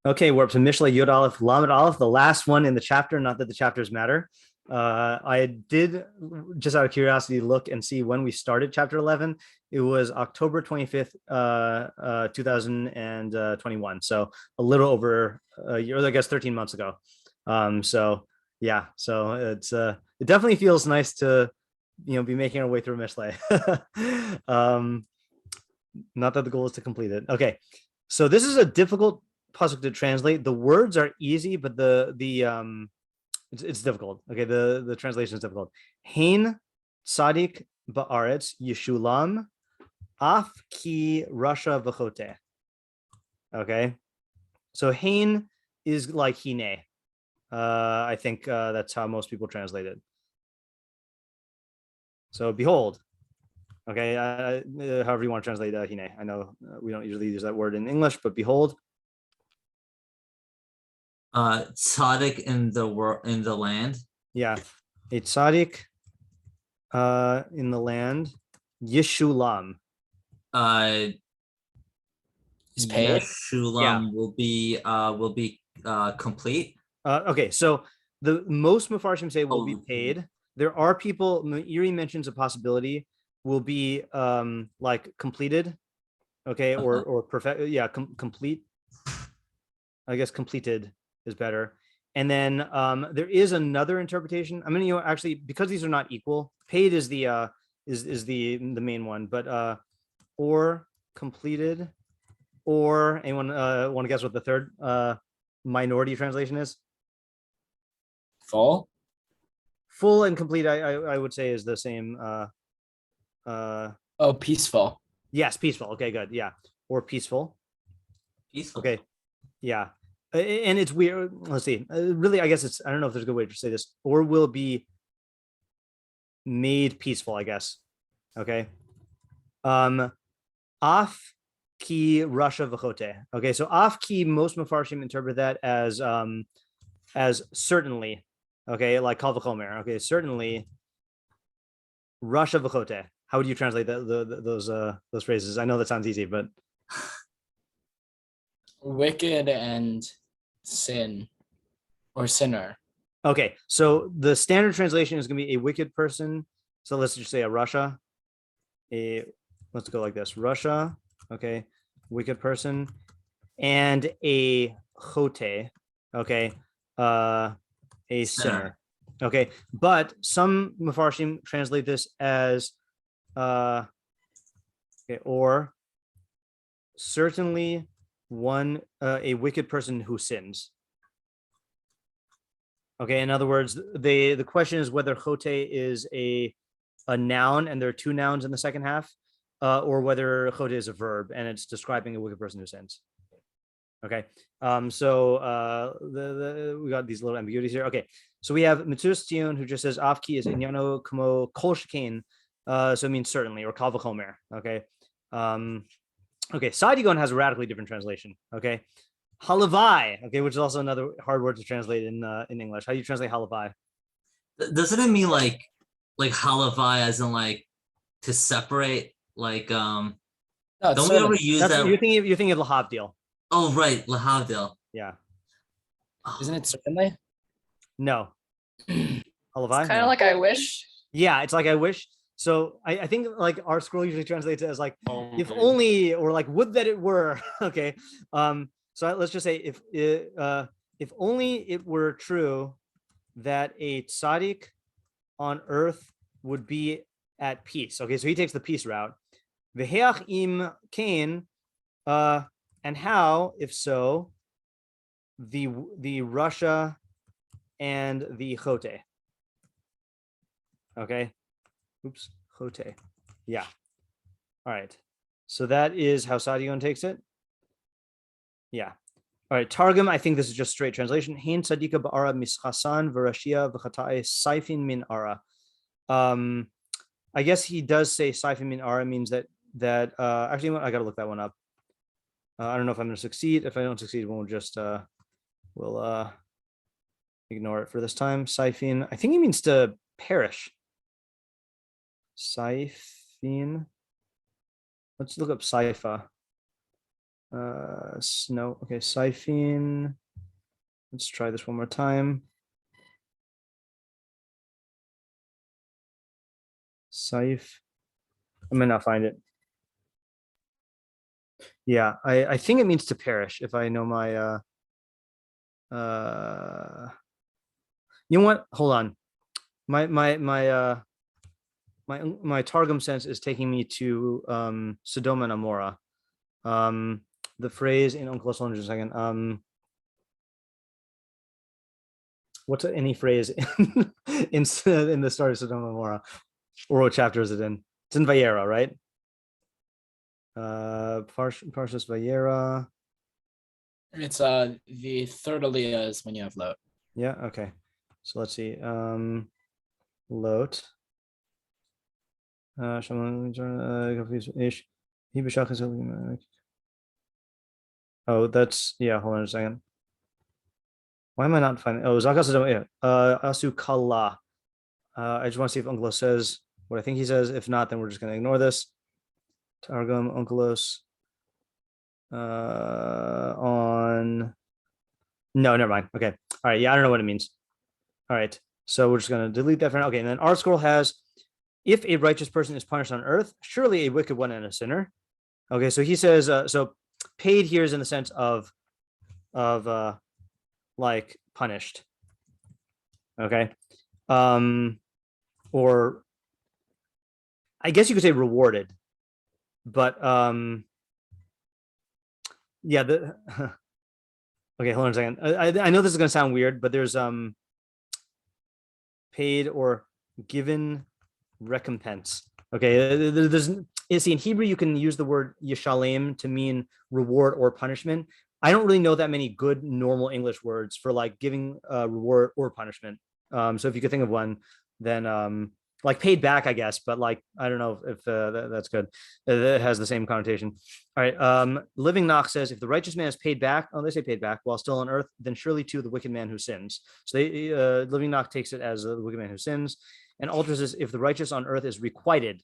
Okay, we're up to Mishlei Yud Aleph Lamed Aleph, the last one in the chapter. Not that the chapters matter. I did, just out of curiosity, look and see when we started chapter 11. It was October 25th, 2021. So a little over a year, I guess 13 months ago. So it's it definitely feels nice to be making our way through Mishlei. Not that the goal is to complete it. Okay, so this is a difficult pasuk to translate. The words are easy, but it's difficult. Okay, the translation is difficult. Hein Tzadik ba'aretz Yeshulam af ki Rasha v'Chotey. Okay, so Hein is like hine. I think that's how most people translate it. So behold. Okay, however you want to translate hine. I know we don't usually use that word in English, but behold. Tzadik in the land. Yeah, a Tzadik in the land. Yeshulam. Is paid. Yeshulam will be complete. Okay, so the most Mefarshim say will be paid. There are people. Meiri mentions a possibility will be like completed. Okay, or perfect. Yeah, complete. I guess completed is better. And then there is another interpretation. I mean, actually, because these are not equal, paid is the main one, but or completed, or anyone want to guess what the third minority translation is? Full and complete, I would say, is the same. Peaceful. Yes, peaceful. Okay, good. Yeah, or peaceful. Okay, yeah. And it's weird. Let's see. Really, I guess I don't know if there's a good way to say this. Or will be made peaceful, I guess. Okay. Af ki Rasha v'Chotey. Okay, so af ki, most Mefarshim interpret that as certainly. Okay, like kal v'chomer. Okay, certainly Rasha v'Chotey. How would you translate those phrases? I know that sounds easy, but wicked and sin or sinner. Okay, so the standard translation is going to be a wicked person. So let's just say a Rasha. Let's go like this: Rasha. Okay, wicked person, and a Chotey. Okay, a sinner. Okay, but some Mefarshim translate this as or certainly one a wicked person who sins. Okay, in other words, the question is whether Chotey is a noun and there are two nouns in the second half, or whether Chotey is a verb and it's describing a wicked person who sins. Okay, so we got these little ambiguities here. Okay, so we have Metzudas ציון, who just says Afki is inyano kamo kol shekain, so it means certainly, or kal v'chomer. Okay. Okay, Sadigon has a radically different translation. Okay, halavai. Okay, which is also another hard word to translate in English. How do you translate halavai? Doesn't it mean like halavai as in like to separate? Like don't we ever use that? You're thinking of lahavdil. Oh right, lahavdil. Yeah. Isn't it certainly? No. Halavai. Kind of like I wish. Yeah, it's like I wish. So I think like our scroll usually translates it as like if only, or like would that it were. Okay. So let's just say if only it were true that a tzaddik on earth would be at peace. Okay, so he takes the peace route. V'heach im kain, and how, if so, the Rasha and the Chotey. Okay. Oops, Chotey. Yeah. All right. So that is how Sadion takes it. Yeah. All right. Targum, I think this is just straight translation. Hein tzadika ba'ara mischasan v'rashia v'chatai saifin min ara. I guess he does say saifin min ara means that actually I got to look that one up. I don't know if I'm going to succeed. If I don't succeed, we'll just we'll ignore it for this time. Saifin, I think he means to perish. Saifin. Let's look up Saifa. Snow. Okay, Siphine. Let's try this one more time. Scythe. I may not find it. Yeah, I think it means to perish if I know my you know what? Hold on. My Targum sense is taking me to Sodom and Amorah. The phrase in Uncle hold on just a second. What's any phrase in the start of Sodom and Amorah? Or what chapter is it in? It's in Vayera, right? Parshas Vayera. It's the third aliyah is when you have Lot. Yeah, okay. So let's see. Lot. Oh, that's yeah, hold on a second. Why am I not finding? Oh, Zakas Asu Kala. I just want to see if Unkelos says what I think he says. If not, then we're just going to ignore this. Targum Unkelos on. No, never mind. Okay. All right. Yeah, I don't know what it means. All right. So we're just going to delete that for now. Okay. And then our scroll has, if a righteous person is punished on earth, surely a wicked one and a sinner. Okay. So he says, so paid here is in the sense of like punished. Okay. Or I guess you could say rewarded, but yeah, okay, hold on a second. I know this is going to sound weird, but there's paid or given recompense. Okay, there's see in Hebrew you can use the word yishalem to mean reward or punishment. I don't really know that many good normal English words for like giving reward or punishment. So if you could think of one, then like paid back, I guess, but like I don't know if that's good. It has the same connotation. All right. Living Nach says, if the righteous man is paid back, they say paid back while still on earth, then surely too the wicked man who sins. So Living Nach takes it as the wicked man who sins, and Alter says, if the righteous on earth is requited.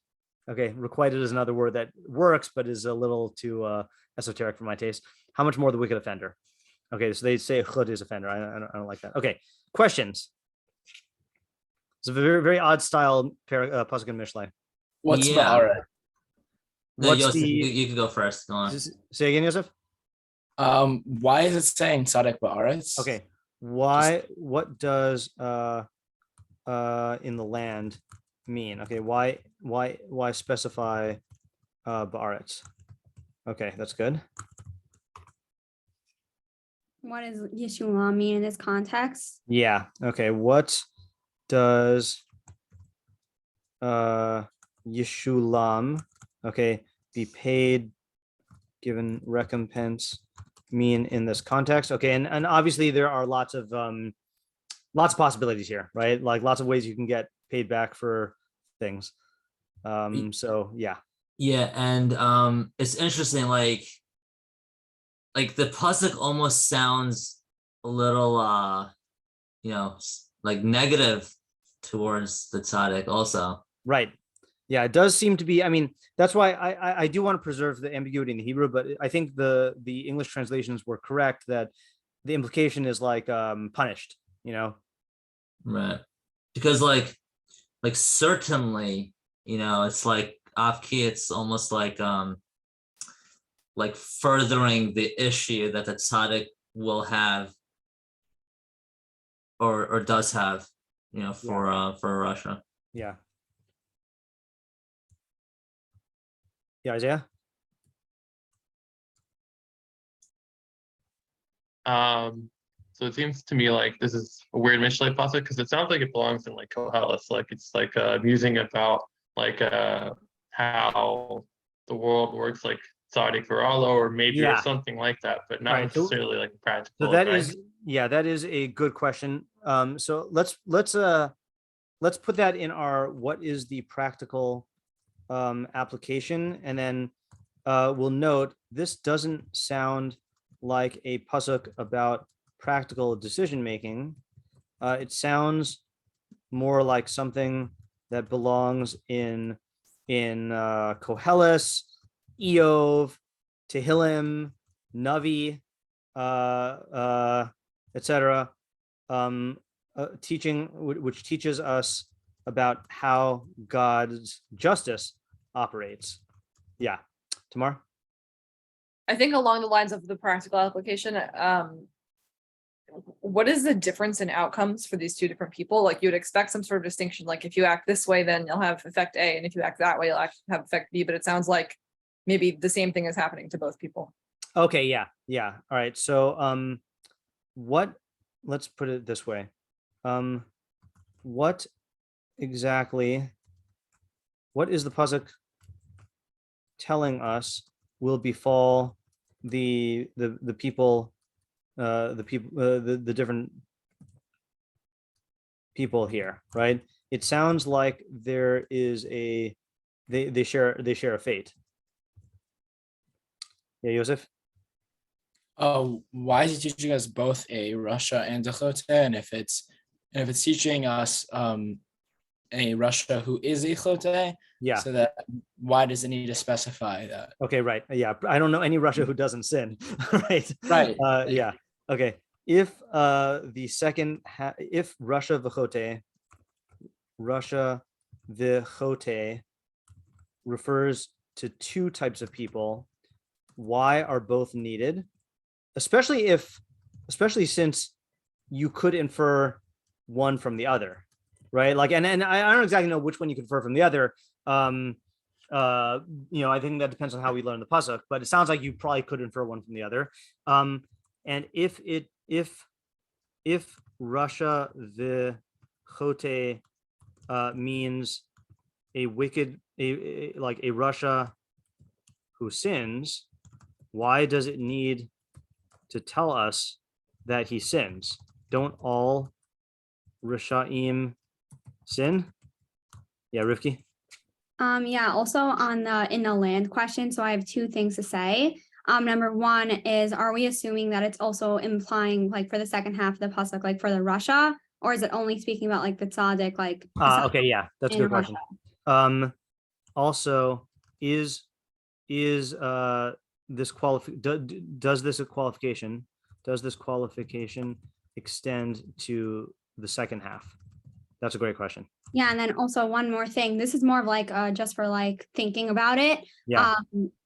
Okay, requited is another word that works, but is a little too esoteric for my taste. How much more the wicked offender? Okay, so they say Chotey is offender. I don't like that. Okay, questions. It's a very, very odd style pasuk in Mishlei. What's Ba'aret? Yosef, you can go first. Go on. Say again, Yosef. Why is it saying Tzadik Ba'aretz? Okay, why? What does in the land mean? Okay, why specify Ba'aretz? Okay, that's good. What does Yeshua mean in this context? Yeah. Okay. What does Yeshulam, okay, be paid, given recompense mean in this context? Okay, and obviously there are lots of possibilities here, right? Like lots of ways you can get paid back for things. So yeah. Yeah, and it's interesting, like the pasuk almost sounds a little like negative towards the tzaddik also. Right. Yeah, it does seem to be. I mean, that's why I do want to preserve the ambiguity in the Hebrew, but I think the English translations were correct that the implication is like punished, Right. Because like certainly, it's like off-key, it's almost like furthering the issue that the tzaddik will have or does have, for Rasha. Yeah. Yeah, Isaiah? So it seems to me like this is a weird Mishlei pasuk because it sounds like it belongs in like Koheles, like it's like musing about like how the world works, like Tzadik or Allah, or maybe or something like that, but not necessarily like practical. So that is a good question. So let's put that in our what is the practical application, and then we'll note this doesn't sound like a pasuk about practical decision making. It sounds more like something that belongs in Koheles, Eov, Tehillim, Navi, etc. Teaching, which teaches us about how God's justice operates. Yeah, Tamar? I think along the lines of the practical application, what is the difference in outcomes for these two different people? Like you would expect some sort of distinction, like if you act this way, then you'll have effect A, and if you act that way, you'll have effect B, but it sounds like maybe the same thing is happening to both people. Okay, yeah. All right, so let's put it this way. What is the pasuk telling us will befall the people, the different people here, right? It sounds like there is they share a fate. Yeah, Yosef? Why is it teaching us both a Rasha and a Chotey? And if it's teaching us a Rasha who is a Chotey, Yeah. so that why does it need to specify that? Okay, right. Yeah, I don't know any Rasha who doesn't sin. Right. Right. Yeah. Okay. If if Rasha v'Chotey refers to two types of people, why are both needed? Especially since you could infer one from the other, right? Like, and I don't exactly know which one you could infer from the other. I think that depends on how we learn the pasuk, but it sounds like you probably could infer one from the other. And if Rasha the Chotey means a wicked, like a Rasha who sins, why does it need to tell us that he sins? Don't all Rashaim sin? Yeah, Rivki? Also on the in the land question. So I have two things to say. Number one is, are we assuming that it's also implying, like, for the second half of the pasuk, like for the Rasha, or is it only speaking about like the Tzadik, like? Okay, yeah, that's a good question. Also, is this does this qualification extend to the second half? That's a great question. Yeah, and then also one more thing. This is more of like just for like thinking about it. Yeah.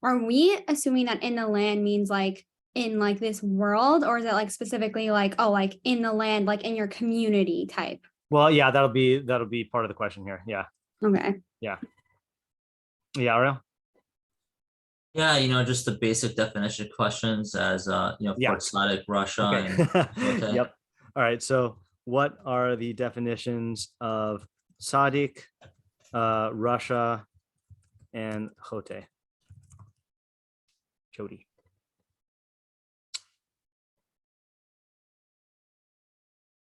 Are we assuming that in the land means like in like this world, or is it like specifically like, oh, like in the land, like in your community type? Well, yeah, that'll be part of the question here. Yeah. Okay. Yeah, Ariel? Yeah, just the basic definition questions as for Tzadik, Rasha, and Okay. Yep. All right. So what are the definitions of Tzadik, Rasha, and Chotey? Chotey.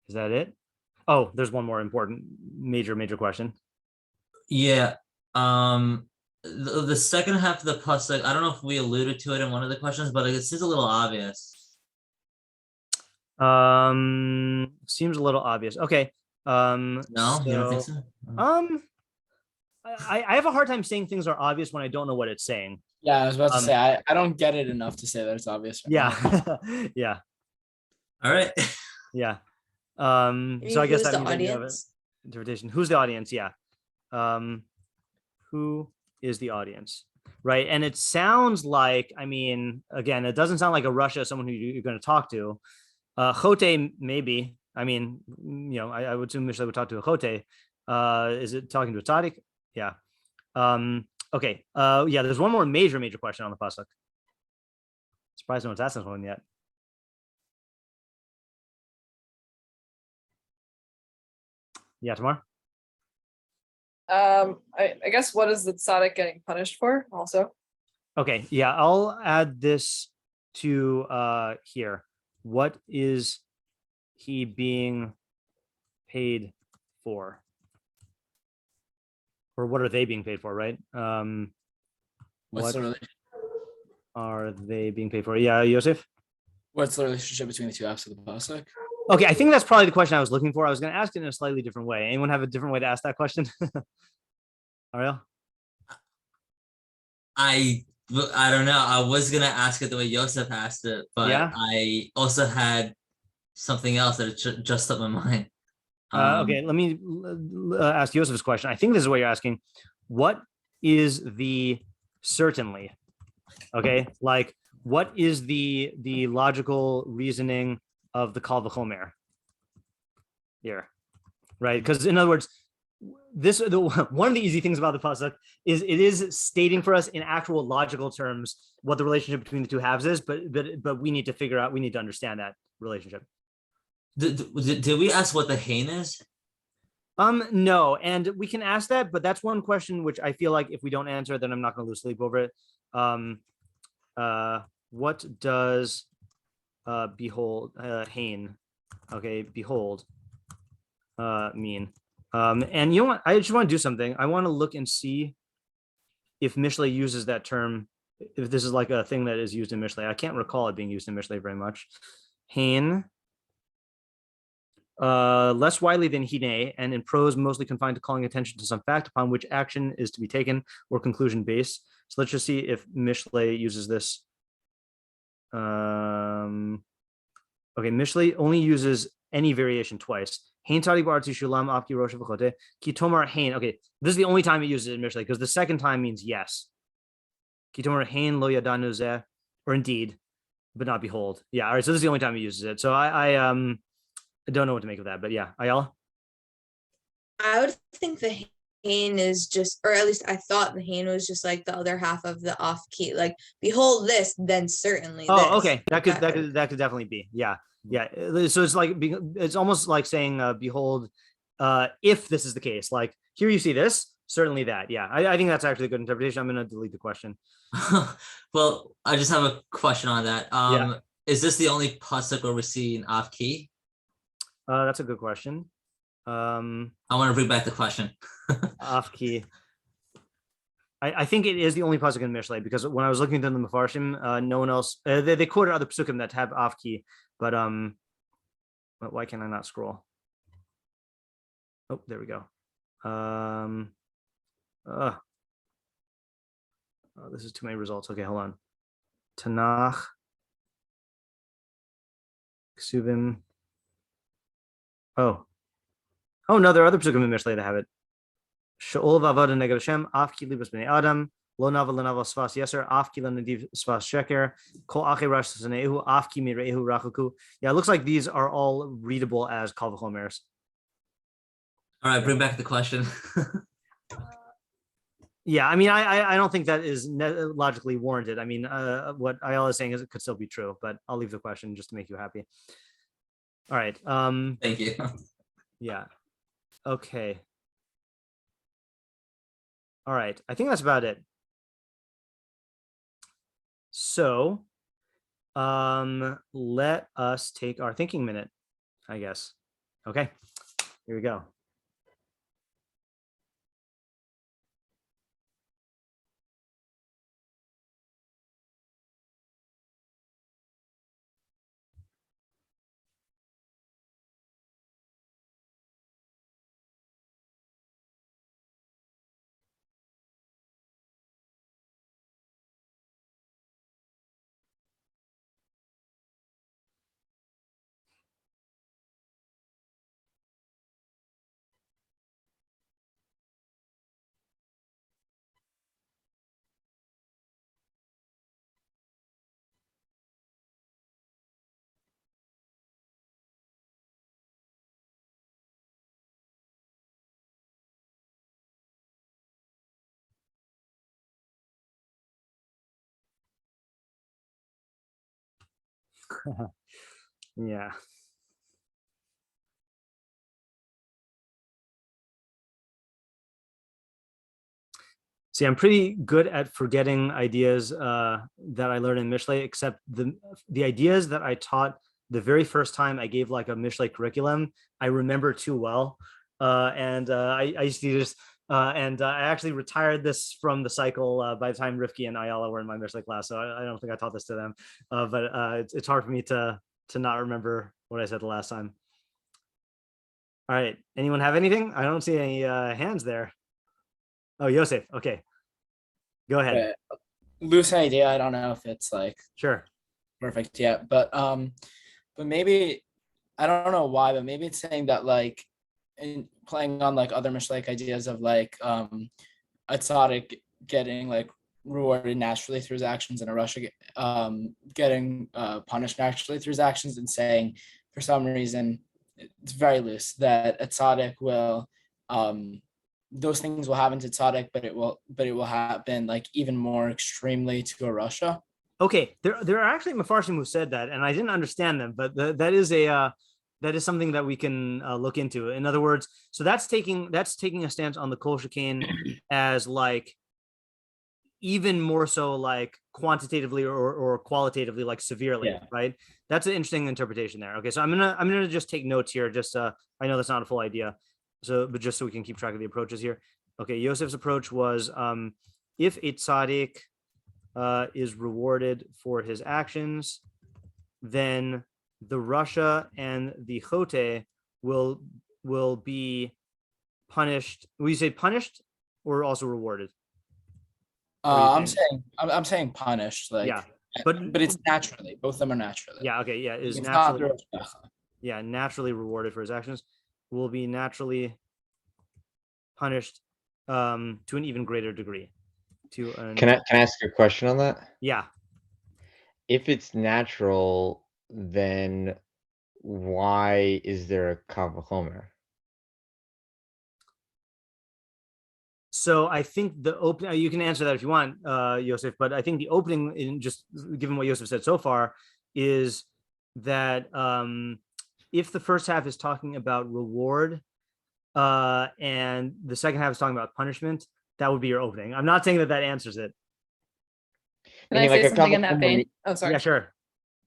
Is that it? Oh, there's one more important major question. Yeah. The second half of the pasuk, I don't know if we alluded to it in one of the questions, but it seems a little obvious. Seems a little obvious. Okay. No, you don't think so? I have a hard time saying things are obvious when I don't know what it's saying. Yeah, I was about to say I don't get it enough to say that it's obvious. Yeah. Yeah. All right. Yeah. So I guess that means you have an audience? interpretation. Who's the audience? Yeah. Who is the audience? Right. And it sounds like, I mean, again, it doesn't sound like a Rasha, someone who you're going to talk to. Chotey, maybe. I mean, I would assume Mishlei would talk to a Chotey. Is it talking to a Tzadik? Yeah. Okay. Yeah, there's one more major question on the pasuk. Surprised no one's asked this one yet. Yeah, Tamar? I guess, what is the Tzadik getting punished for also? Okay, yeah, I'll add this to here. What is he being paid for? Or what are they being paid for, right? What's What are they being paid for? Yeah, Yosef? What's the relationship between the two halves of the pasuk? Okay, I think that's probably the question I was looking for. I was going to ask it in a slightly different way. Anyone have a different way to ask that question? Ariel? I I don't know. I was gonna ask it the way Yosef asked it, but Yeah? I also had something else that just up my mind. Okay, let me ask Yosef's question. I think this is what you're asking. What is the certainly? Okay, like what is the logical reasoning of the Kal V'chomer here, right? Because in other words, one of the easy things about the pasuk is it is stating for us in actual logical terms what the relationship between the two halves is, but we need to understand that relationship. Did we ask what the hain is? No, and we can ask that, but that's one question which I feel like if we don't answer, then I'm not going to lose sleep over it. What does behold hain? Okay, behold mean? And you know what? I just want to do something. I want to look and see if Mishlei uses that term, if this is like a thing that is used in Mishlei. I can't recall it being used in Mishlei very much. Hain, less widely than hine, and in prose mostly confined to calling attention to some fact upon which action is to be taken or conclusion based. So let's just see if Mishlei uses this. Okay, Mishlei only uses any variation twice. Hain tzadik ba'artzi shulam afki rosha v'chotey ki tomar hain. Okay, this is the only time it uses it in Mishlei because the second time means yes. Ki tomar hain lo yadanu zeh, or indeed, but not behold. Yeah, all right. So this is the only time he uses it. So I don't know what to make of that, but yeah, Ayala. I would think the hain is just, or at least I thought the hain was just like the other half of the off key. Like, behold this, then certainly. Oh, this. okay. That could definitely be. Yeah. Yeah. So it's like it's almost like saying, behold, if this is the case, like here you see this, certainly that. Yeah. I think that's actually a good interpretation. I'm gonna delete the question. Well, I just have a question on that. Yeah. Is this the only pasuk where we're seeing off key? That's a good question. I want to bring back the question. Off key. I think it is the only pasuk in Mishlei because when I was looking at the Mefarshim, no one else they quoted other pasukim that have off key, but why can I not scroll? Oh, there we go. This is too many results. Okay, hold on. Tanakh, Ksuvim. Oh no, there are other pasukim in Mishlei that have it. She'ol v'avada neged Hashem, af ki libas b'nei Adam, lo nava l'nava svas yeser, af ki l'nadiv svas sheker, kol ache rash sanehu, af ki mirehu rachaku. Yeah, it looks like these are all readable as kal v'chomers. All right, bring back the question. Yeah, I mean, I don't think that is logically warranted. I mean, what Ayala is saying is it could still be true, but I'll leave the question just to make you happy. All right. Thank you. Yeah. Okay. All right. I think that's about it. So, let us take our thinking minute, I guess. Okay. Here we go. Yeah. See, I'm pretty good at forgetting ideas that I learned in Mishlei, except the ideas that I taught the very first time I gave like a Mishlei curriculum, I remember too well. I used to just, and I actually retired this from the cycle by the time Rifki and Ayala were in my Mishlei class. So I don't think I taught this to them, but it's hard for me to not remember what I said the last time. All right. Anyone have anything? I don't see any hands there. Oh, Yosef. Okay. Go ahead. loose idea. I don't know if it's like Sure. perfect yet, but maybe I don't know why, but maybe it's saying that like in playing on like other Mishlei ideas of like a tzaddik getting like rewarded naturally through his actions and a Rasha getting punished naturally through his actions, and saying for some reason it's very loose that a tzaddik will those things will happen to tzaddik, but it will happen like even more extremely to a Rasha. Okay, there are actually Mefarshim who said that, and I didn't understand them, but that is something that we can look into. In other words, so that's taking a stance on the kol shekain as like even more so like quantitatively or qualitatively, like severely, right? That's an interesting interpretation there. Okay, so I'm gonna just take notes here. Just I know that's not a full idea, but just so we can keep track of the approaches here. Okay, Yosef's approach was if a tzaddik is rewarded for his actions, then the Rasha and the Chotey will be punished. Will you say punished or also rewarded? I'm saying punished. Like yeah, but it's naturally. Both of them are naturally. Yeah. Okay. Yeah. Is it's naturally. not Naturally rewarded for his actions. Will be naturally punished to an even greater degree. Can I ask a question on that? Yeah. If it's natural, then why is there a kal v'chomer? So I think the opening, you can answer that if you want, Yosef, but I think the opening, in just given what Yosef said so far, is that if the first half is talking about reward and the second half is talking about punishment, that would be your opening. I'm not saying that answers it. Can I say something in that vein? Oh, sorry. Yeah, sure.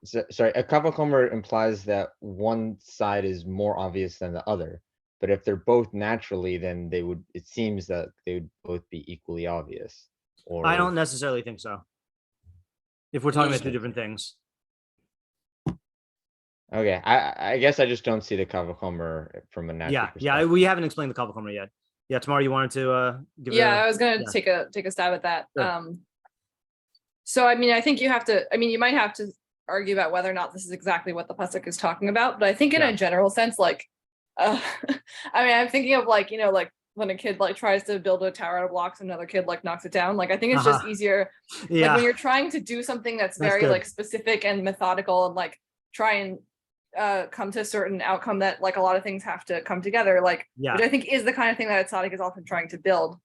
Sorry, a kal v'chomer implies that one side is more obvious than the other. But if they're both naturally, then it seems that they would both be equally obvious. Or I don't necessarily think so. If we're talking about two different things. Okay, I guess I just don't see the kal v'chomer from a natural perspective. Yeah, we haven't explained the kal v'chomer yet. Yeah, tomorrow you wanted to give it I was gonna take a stab at that. Sure. So I mean, I think you might have to argue about whether or not this is exactly what the pasuk is talking about, but I think in a general sense, like I mean, I'm thinking of like, like when a kid like tries to build a tower out of blocks and another kid like knocks it down. Like I think it's just easier like when you're trying to do something that's very like specific and methodical and like try and come to a certain outcome that like a lot of things have to come together, like which I think is the kind of thing that a tzaddik is often trying to build.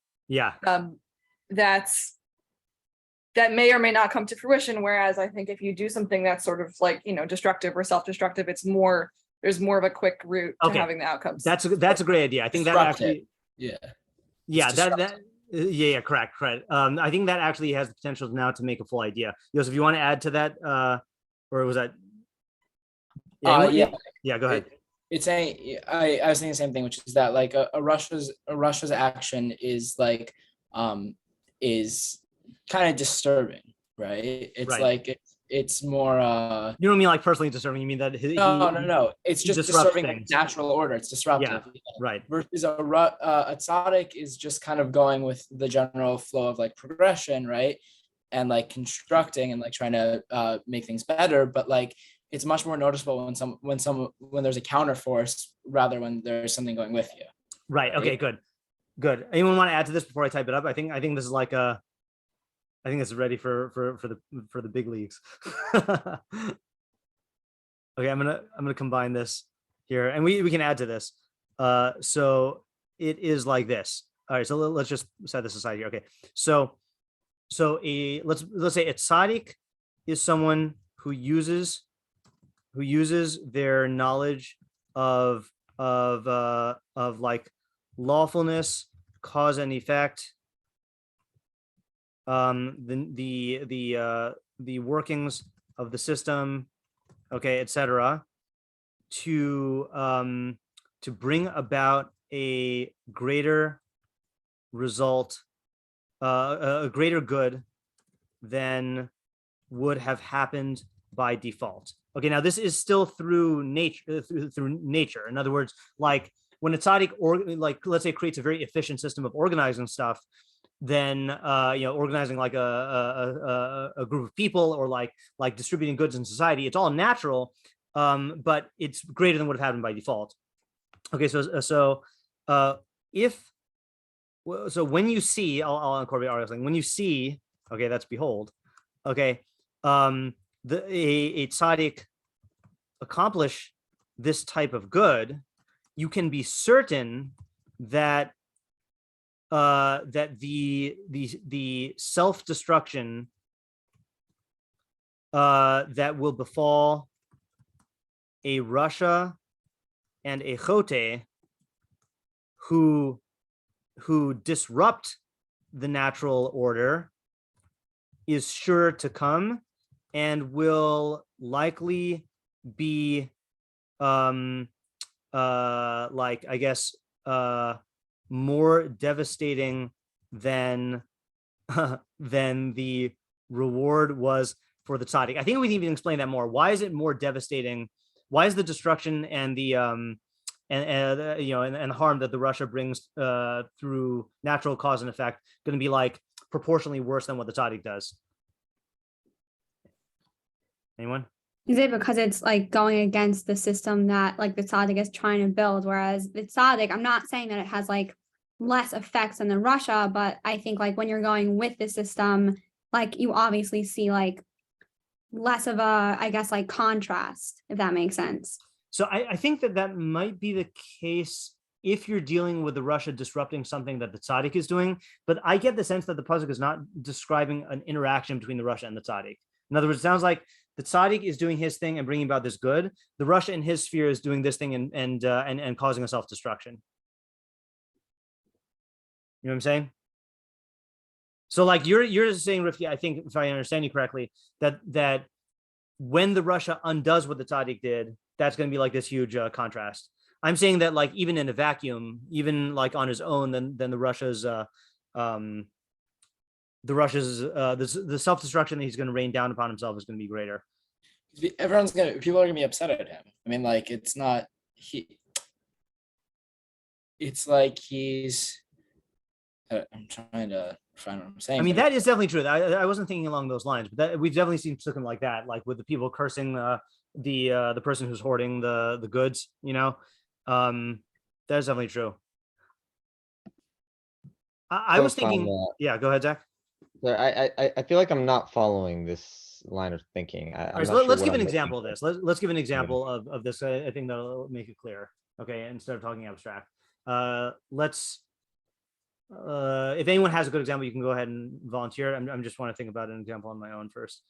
That may or may not come to fruition, whereas I think if you do something that's sort of like destructive or self-destructive, there's more of a quick route to having the outcomes. That's a great idea. I think that actually correct. I think that actually has the potential now to make a full idea. Yosef, if you want to add to that, or was that go ahead. It's I was saying the same thing, which is that like a Rasha's action is like is kind of disturbing, right? It's like it's more you don't mean like personally disturbing, you mean that no, it's just disturbing like natural order. It's disruptive. Right. Versus a tzaddik is just kind of going with the general flow of like progression, right? And like constructing and like trying to make things better, but like it's much more noticeable when there's a counter force rather when there's something going with you. Right. Okay, good. Anyone want to add to this before I type it up? I think this is like I think it's ready for the big leagues. Okay, I'm gonna combine this here, and we can add to this. So it is like this. All right, so let's just set this aside here. Okay, so let's say a tzaddik is someone who uses their knowledge of like lawfulness, cause and effect, the workings of the system, okay, etc., to bring about a greater result, a greater good than would have happened by default. Okay, now this is still through nature. Through nature, in other words, like when a tzaddik let's say creates a very efficient system of organizing stuff, than organizing like a group of people, or like distributing goods in society. It's all natural, but it's greater than would have happened by default. Okay, so when you see, I'll incorporate articles. When you see, okay, that's behold. Okay, a tzaddik accomplish this type of good, you can be certain that that the self-destruction that will befall a Rasha and a Chotey who disrupt the natural order is sure to come, and will likely be more devastating than the reward was for the tzaddik. I think we can even explain that more. Why is it more devastating? Why is the destruction and the and the harm that the Rasha brings through natural cause and effect going to be like proportionally worse than what the tzaddik does? Anyone? Is it because it's like going against the system that like the tzaddik is trying to build? Whereas the tzaddik, I'm not saying that it has like less effects than the Rasha, but I think like when you're going with the system, like you obviously see like less of a, I guess, like contrast, if that makes sense. So I think that might be the case if you're dealing with the Rasha disrupting something that the tzaddik is doing, but I get the sense that the pasuk is not describing an interaction between the Rasha and the tzaddik. In other words, it sounds like the tzaddik is doing his thing and bringing about this good. The Rasha in his sphere is doing this thing and causing a self-destruction. You know what I'm saying? So like you're saying, Rifki, I think if I understand you correctly, that when the Rasha undoes what the tzaddik did, that's going to be like this huge contrast. I'm saying that like even in a vacuum, even like on his own, then the Rasha's the self-destruction that he's going to rain down upon himself is going to be greater. People are going to be upset at him. I mean, like it's like he's. I'm trying to find what I'm saying. I mean, that is definitely true. I wasn't thinking along those lines, but we've definitely seen something like that, like with the people cursing the person who's hoarding the goods. That's definitely true. I was thinking. Yeah, go ahead, Zach. I feel like I'm not following this line of thinking. Let's give an example of this. Let's give an example of this. I think that'll make it clear. Okay, instead of talking abstract, if anyone has a good example, you can go ahead and volunteer. I'm just want to think about an example on my own first.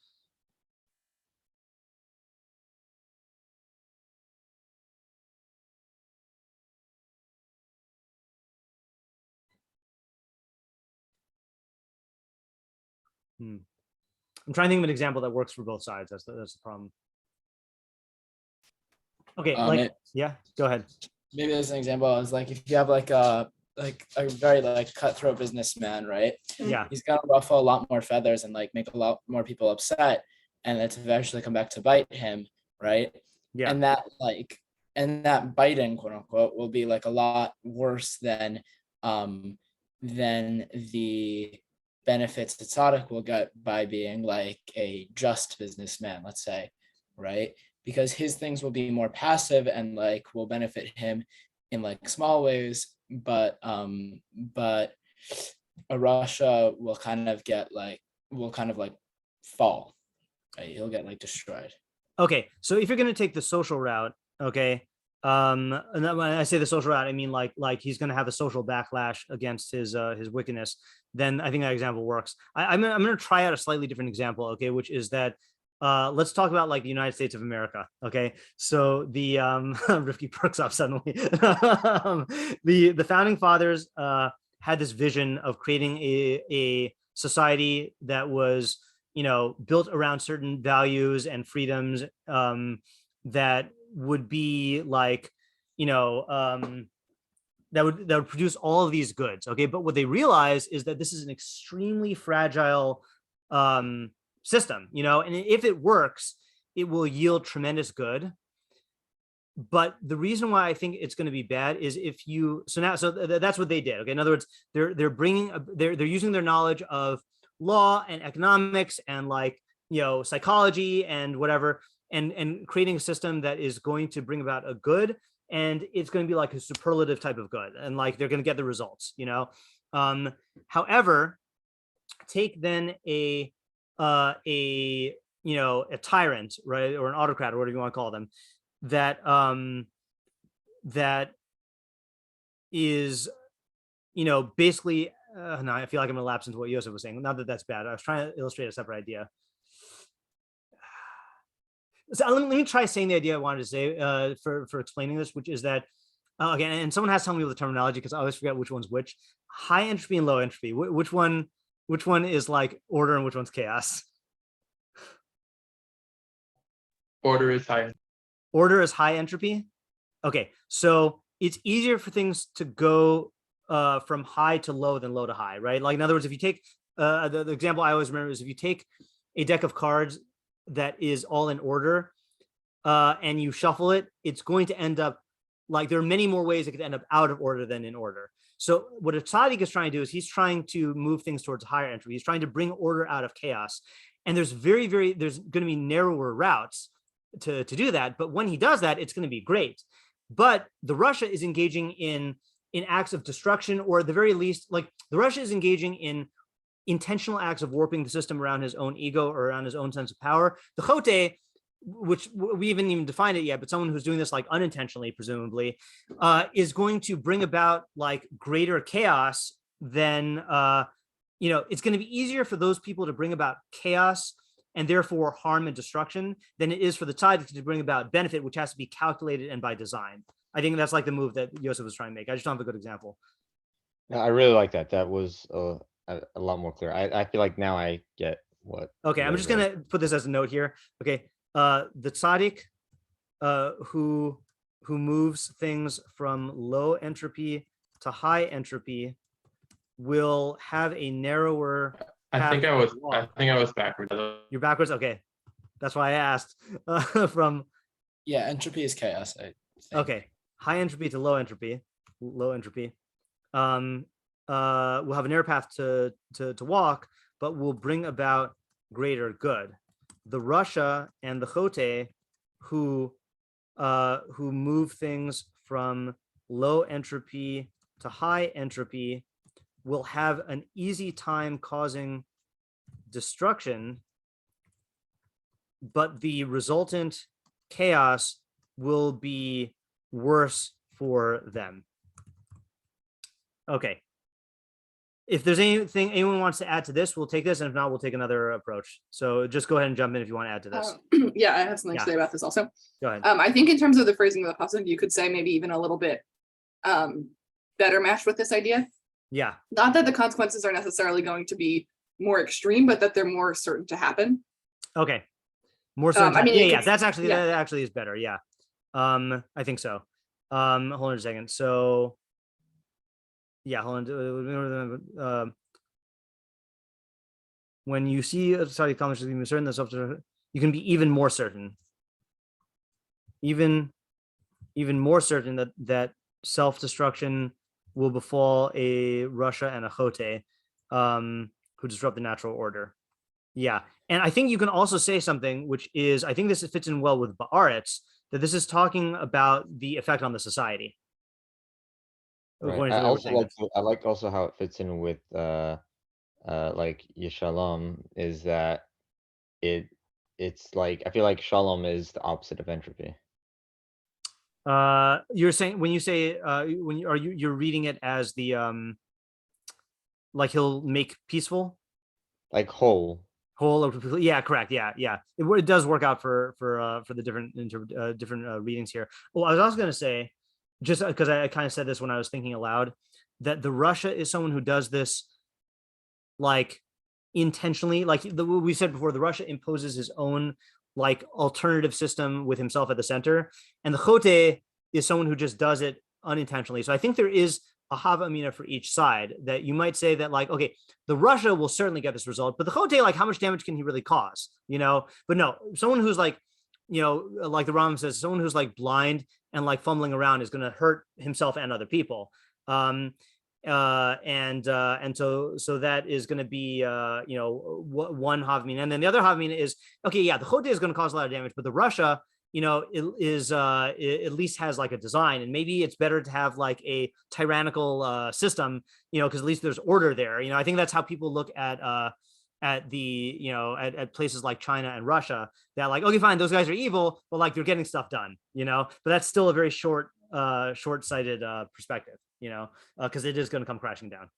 I'm trying to think of an example that works for both sides. That's the problem. Okay, yeah, go ahead. Maybe as an example, is like if you have like a very like cutthroat businessman, right? Yeah, he's gonna ruffle a lot more feathers and like make a lot more people upset, and it's eventually come back to bite him, right? Yeah, and that biting, quote unquote, will be like a lot worse than the benefits that Tzadik will get by being like a just businessman, let's say, right? Because his things will be more passive and like will benefit him in like small ways, but a Rasha will kind of fall, right? He'll get like destroyed. Okay, so if you're going to take the social route, okay, and when I say the social route, I mean like he's going to have a social backlash against his wickedness. Then I think that example works. I'm going to try out a slightly different example, okay, which is that let's talk about like the United States of America. Okay, so the Rifki perks up suddenly. The founding fathers had this vision of creating a society that was built around certain values and freedoms that would be like that would produce all of these goods. Okay, but what they realize is that this is an extremely fragile system, and if it works, it will yield tremendous good. but the reason why I think it's going to be bad is if you that's what they did. Okay, in other words, they're using their knowledge of law and economics and like psychology and whatever, and creating a system that is going to bring about a good, and it's going to be like a superlative type of good, and like they're going to get the results. However, take then a tyrant, right, or an autocrat, or whatever you want to call them, that is basically no, I feel like I'm gonna lapse into what Yosef was saying. Not that that's bad. I was trying to illustrate a separate idea. So let me try saying the idea I wanted to say for explaining this, which is that again, and someone has to tell me the terminology because I always forget which one's which. High entropy and low entropy. Which one is like order and which one's chaos? Order is high. Order is high entropy. Okay, so it's easier for things to go from high to low than low to high, right? Like in other words, if you take the example I always remember is if you take a deck of cards that is all in order and you shuffle it, it's going to end up like there are many more ways it could end up out of order than in order. So what a Tzadik is trying to do is he's trying to move things towards higher entropy. He's trying to bring order out of chaos. And there's there's going to be narrower routes to do that. But when he does that, it's going to be great. But the Rasha is engaging in acts of destruction, or at the very least, like the Rasha is engaging in intentional acts of warping the system around his own ego or around his own sense of power. The Chotey, which we haven't even defined it yet, but someone who's doing this like unintentionally, presumably, is going to bring about like greater chaos than, it's going to be easier for those people to bring about chaos and therefore harm and destruction than it is for the Tzadik to bring about benefit, which has to be calculated and by design. I think that's like the move that Yosef was trying to make. I just don't have a good example. No, I really like that. That was a lot more clear. I feel like now I get what. Okay, I'm just gonna put this as a note here. Okay, the Tzadik who moves things from low entropy to high entropy will have a narrower. I think I was backwards. You're backwards. Okay, that's why I asked. Entropy is chaos. I think. Okay, high entropy to low entropy. We'll have a narrow path to walk, but will bring about greater good. The Rasha and the Chotey who move things from low entropy to high entropy will have an easy time causing destruction, but the resultant chaos will be worse for them. Okay. If there's anything anyone wants to add to this, we'll take this, and if not, we'll take another approach. So just go ahead and jump in if you want to add to this. Yeah, I have something to say about this also. Go ahead. I think in terms of the phrasing of the pasuk, you could say maybe even a little bit better matched with this idea. Yeah. Not that the consequences are necessarily going to be more extreme, but that they're more certain to happen. Okay. More certain. That actually is better. Yeah. I think so. Hold on a second. So yeah, hold on. When you see a Tzadik accomplishing being certain that you can be even more certain. Even more certain that self-destruction will befall a Rasha and a Chotey who disrupt the natural order. Yeah. And I think you can also say something, which is, I think this fits in well with Ba'aretz, that this is talking about the effect on the society. Right. I like also how it fits in with like Yeshalom, is that it's like, I feel like Shalom is the opposite of entropy. You're saying when you say you're reading it as the like he'll make peaceful, like whole or completely. Yeah, correct. Yeah. It does work out for the different readings here. Well, I was also going to say, just because I kind of said this when I was thinking aloud, that the Rasha is someone who does this like intentionally, like we said before, the Rasha imposes his own like alternative system with himself at the center, and the Chotey is someone who just does it unintentionally. So I think there is a hava amina for each side, that you might say that like, okay, the Rasha will certainly get this result, but the Chotey, like how much damage can he really cause, But no, someone who's like like the Rambam says, someone who's like blind and like fumbling around is going to hurt himself and other people. And so that is going to be one havmin, and then the other havmin is okay. Yeah, the Chotey is going to cause a lot of damage, but the Rasha, it at least has like a design, and maybe it's better to have like a tyrannical system, because at least there's order there. I think that's how people look at the at places like China and Russia. That like, okay, fine, those guys are evil, but like they're getting stuff done, but that's still a very short-sighted perspective, because it is going to come crashing down.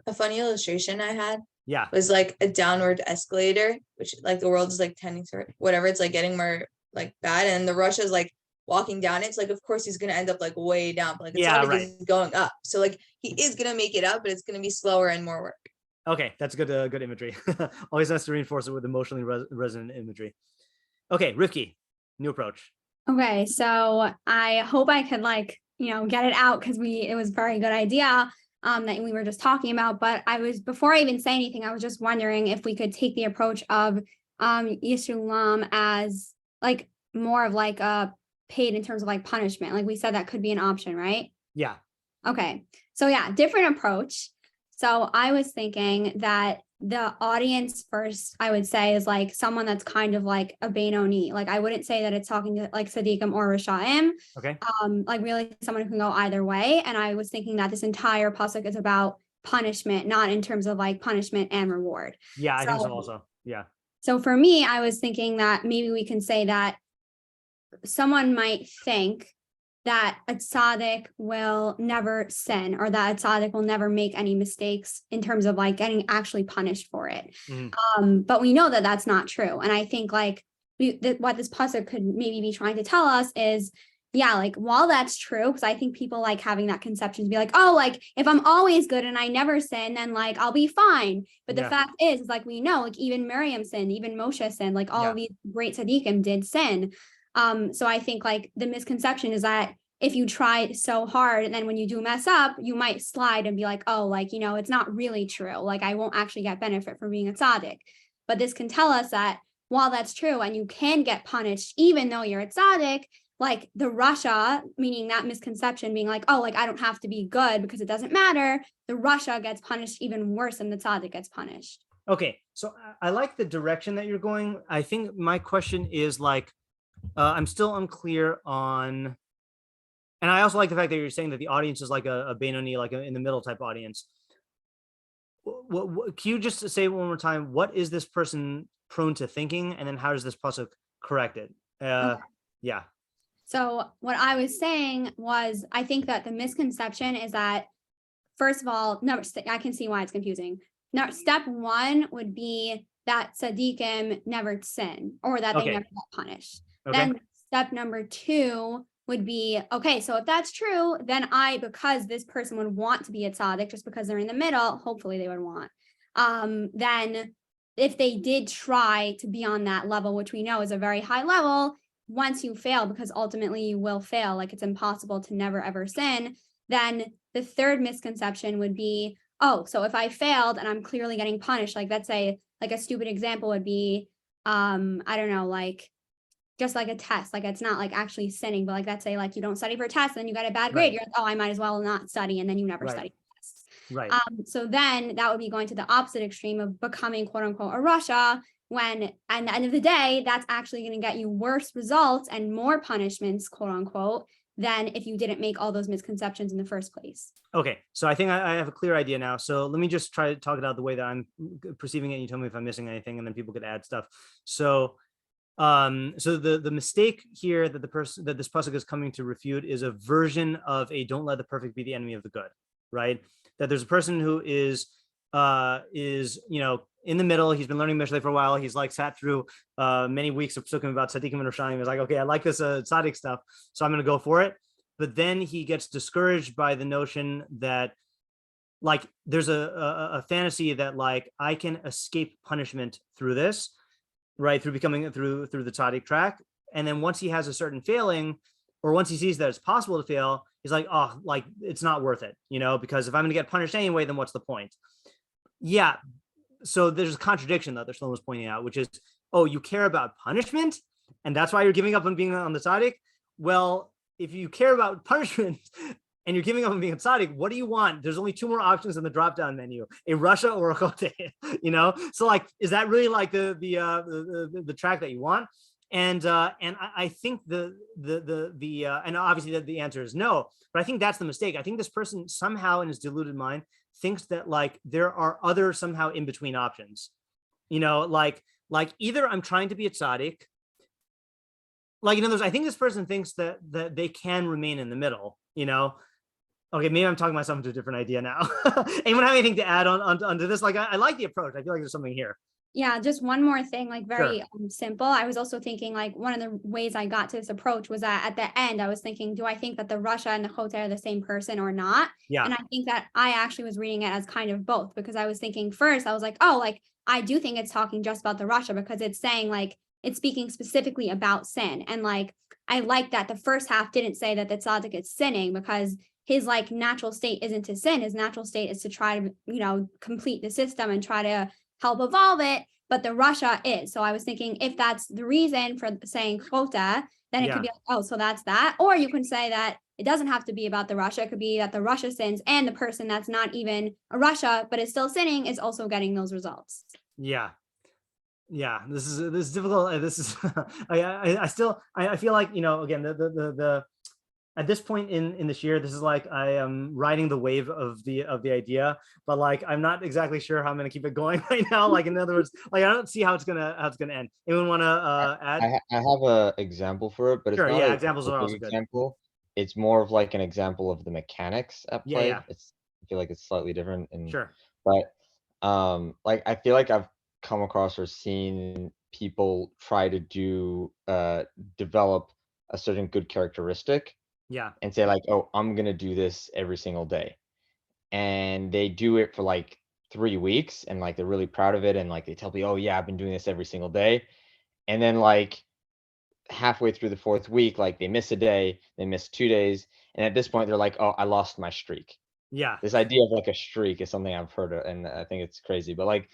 A funny illustration I had Yeah. was like a downward escalator, which like the world is like tending to whatever, it's like getting more like bad, and the Russia is like walking down it. It's like, of course he's gonna end up like way down, but like it's not like he's going up. So like he is gonna make it up, but it's gonna be slower and more work. Okay, that's good imagery. Always nice to reinforce it with emotionally resonant imagery. Okay, Rivki, new approach. Okay, so I hope I could like, get it out, because it was a very good idea that we were just talking about. But before I even say anything, I was just wondering if we could take the approach of Yishulam as like more of like a paid in terms of like punishment. Like we said, that could be an option, right? Yeah. Okay, so yeah, different approach. So I was thinking that the audience first, I would say, is like someone that's kind of like a Benoni. Like I wouldn't say that it's talking to like Tzadikim or Rishaim. Okay. Like really someone who can go either way. And I was thinking that this entire pasuk is about punishment, not in terms of like punishment and reward. Yeah, I think so also. Yeah. So for me, I was thinking that maybe we can say that someone might think that a tzaddik will never sin, or that a tzaddik will never make any mistakes in terms of like getting actually punished for it. Mm-hmm. But we know that that's not true. And I think like what this pasuk could maybe be trying to tell us is, yeah, like while that's true, because I think people like having that conception to be like, oh, like if I'm always good and I never sin, then like I'll be fine. But the fact is like we know, like even Miriam sinned, even Moshe sinned, like all of these great tzaddikim did sin. So I think like the misconception is that if you try so hard and then when you do mess up, you might slide and be like, oh, like, it's not really true. Like I won't actually get benefit from being a tzaddik. But this can tell us that while that's true and you can get punished, even though you're a tzaddik, like the Rasha, meaning that misconception being like, oh, like I don't have to be good because it doesn't matter. The Rasha gets punished even worse than the tzaddik gets punished. Okay. So I like the direction that you're going. I think my question is like, I'm still unclear on, and I also like the fact that you're saying that the audience is like a Benoni, like in the middle type audience. Can you just say one more time, what is this person prone to thinking? And then how does this pasuk correct it? Okay. Yeah. So what I was saying was, I think that the misconception is that, first of all, I can see why it's confusing. Now, step one would be that tzaddikim never sin, or that they never get punished. Okay. Then step number two would be, okay, so if that's true, then because this person would want to be a tzaddik just because they're in the middle, hopefully they would want. Then if they did try to be on that level, which we know is a very high level, once you fail, because ultimately you will fail, like it's impossible to never ever sin, then the third misconception would be, oh, so if I failed and I'm clearly getting punished, like let's say, like a stupid example would be, I don't know, like just like a test, like it's not like actually sinning, but like let's say like you don't study for a test and then you got a bad grade, you're like, oh, I might as well not study, and then you never study tests. Right. So then that would be going to the opposite extreme of becoming quote unquote a Rasha, when at the end of the day, that's actually going to get you worse results and more punishments, quote unquote, than if you didn't make all those misconceptions in the first place. Okay, so I think I have a clear idea now. So let me just try to talk it out the way that I'm perceiving it. You tell me if I'm missing anything, and then people could add stuff. So the mistake here that this pasuk is coming to refute is a version of a "don't let the perfect be the enemy of the good," right? That there's a person who is in the middle. He's been learning Mishlei for a while. He's like sat through many weeks of psukim about tzaddikim and Rishaim. He's like, okay, I like this tzaddik stuff, so I'm going to go for it. But then he gets discouraged by the notion that like there's a fantasy that like I can escape punishment through this, right? Through becoming through the tzaddik track. And then once he has a certain failing, or once he sees that it's possible to fail, he's like, oh, like it's not worth it, because if I'm going to get punished anyway, then what's the point? Yeah. So there's a contradiction though that Shlomo was pointing out, which is, oh, you care about punishment, and that's why you're giving up on being on the tzaddik. Well, if you care about punishment and you're giving up on being a tzaddik, what do you want? There's only 2 more options in the drop-down menu: a Rasha or a Chotey. So like, is that really like the track that you want? And I think and obviously the answer is no, but I think that's the mistake. I think this person somehow in his deluded mind thinks that like there are other somehow in between options, like either I'm trying to be a tzaddik, like, in other words, I think this person thinks that they can remain in the middle, Okay, maybe I'm talking myself into a different idea now. Anyone have anything to add onto this? Like, I like the approach. I feel like there's something here. Yeah, just one more thing, like very Sure. Simple. I was also thinking like one of the ways I got to this approach was that at the end, I was thinking, do I think that the Rasha and the Chotey are the same person or not? Yeah. And I think that I actually was reading it as kind of both, because I was thinking first, I was like, oh, like I do think it's talking just about the Rasha, because it's saying like, it's speaking specifically about sin. And like, I like that the first half didn't say that the tzaddik is sinning, because his like natural state isn't to sin. His natural state is to try to, complete the system and try to help evolve it. But the Rasha is. So I was thinking, if that's the reason for saying Chotey, then it could be like, oh, so that's that. Or you can say that it doesn't have to be about the Rasha. It could be that the Rasha sins and the person that's not even a Rasha, but is still sinning, is also getting those results. Yeah. This is difficult. This is I feel like, again, the at this point in this year, this is like I am riding the wave of the idea, but like I'm not exactly sure how I'm going to keep it going right now. Like, in other words, like I don't see how it's gonna end. Anyone want to add? I have a example for it, but it's Sure. not Yeah, a examples are also specific good. example. It's more of like an example of the mechanics at play. Yeah. I feel like it's slightly different. Sure. But like I feel like I've come across or seen people try to develop a certain good characteristic. Yeah. And say like, oh, I'm gonna do this every single day, and they do it for like 3 weeks, and like they're really proud of it, and like they tell me, oh yeah, I've been doing this every single day, and then like halfway through the 4th week, like they miss a day, they miss 2 days, and at this point they're like, oh, I lost my streak. Yeah. This idea of like a streak is something I've heard of, and I think it's crazy, but like,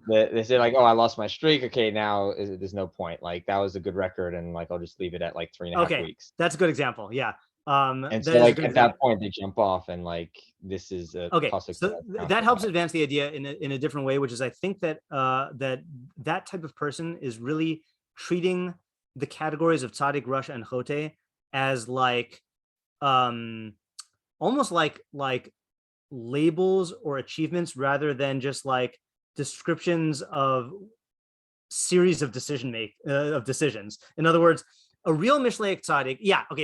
they say like, oh, I lost my streak. Okay, now there's no point. Like that was a good record, and like I'll just leave it at like 3.5 weeks. That's a good example. Yeah. And so like at that point they jump off, and like this is a pasuk. So that helps advance the idea in a different way, which is I think that that type of person is really treating the categories of Tzadik, Rasha, and Chotey as like almost like labels or achievements, rather than just like descriptions of series of decisions. In other words, a real Mishlei Tzadik,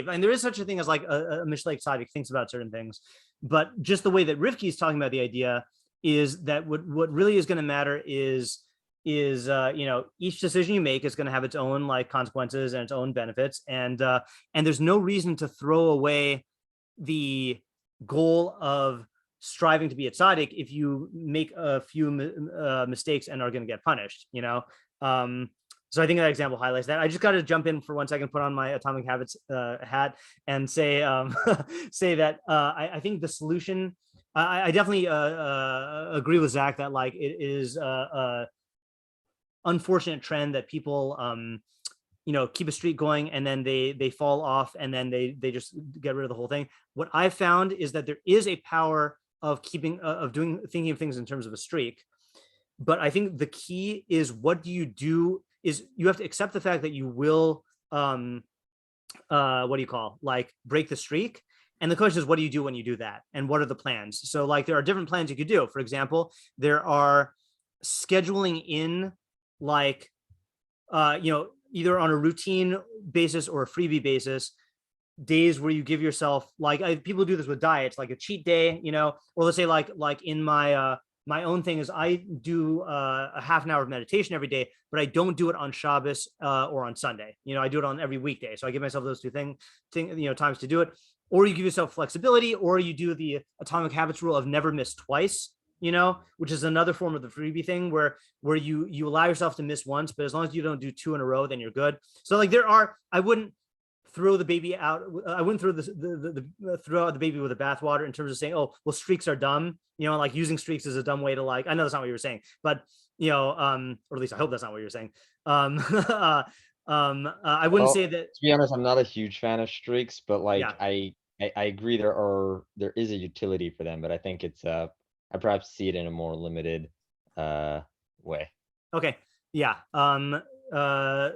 and there is such a thing as like a Mishlei Tzadik thinks about certain things, but just the way that Rivki is talking about the idea is that what really is going to matter is each decision you make is going to have its own like consequences and its own benefits, and there's no reason to throw away the goal of striving to be a tzaddik if you make a few mistakes and are going to get punished, so I think that example highlights that. I just got to jump in for 1 second, put on my Atomic Habits hat, and say that I think the solution, I definitely agree with Zach that like it is a unfortunate trend that people keep a streak going and then they fall off and then they just get rid of the whole thing. What I've found is that there is a power of thinking of things in terms of a streak, but I think the key is what do you do is you have to accept the fact that you will break the streak, and the question is what do you do when you do that, and what are the plans? So like there are different plans you could do. For example, there are scheduling in like either on a routine basis or a freebie basis days where you give yourself people do this with diets, like a cheat day, or let's say like in my own thing is I do a half an hour of meditation every day, but I don't do it on Shabbos or on Sunday. I do it on every weekday. So I give myself those two times to do it. Or you give yourself flexibility, or you do the Atomic Habits rule of never miss twice, which is another form of the freebie thing where you allow yourself to miss once, but as long as you don't do 2 in a row, then you're good. So like I wouldn't throw the baby out. I wouldn't throw out the baby with the bathwater in terms of saying, oh, well, streaks are dumb. Like using streaks is a dumb way to I know that's not what you were saying, but or at least I hope that's not what you're saying. I wouldn't say that. To be honest, I'm not a huge fan of streaks, but like Yeah. I agree there is a utility for them, but I think it's I perhaps see it in a more limited way. Okay. Yeah. I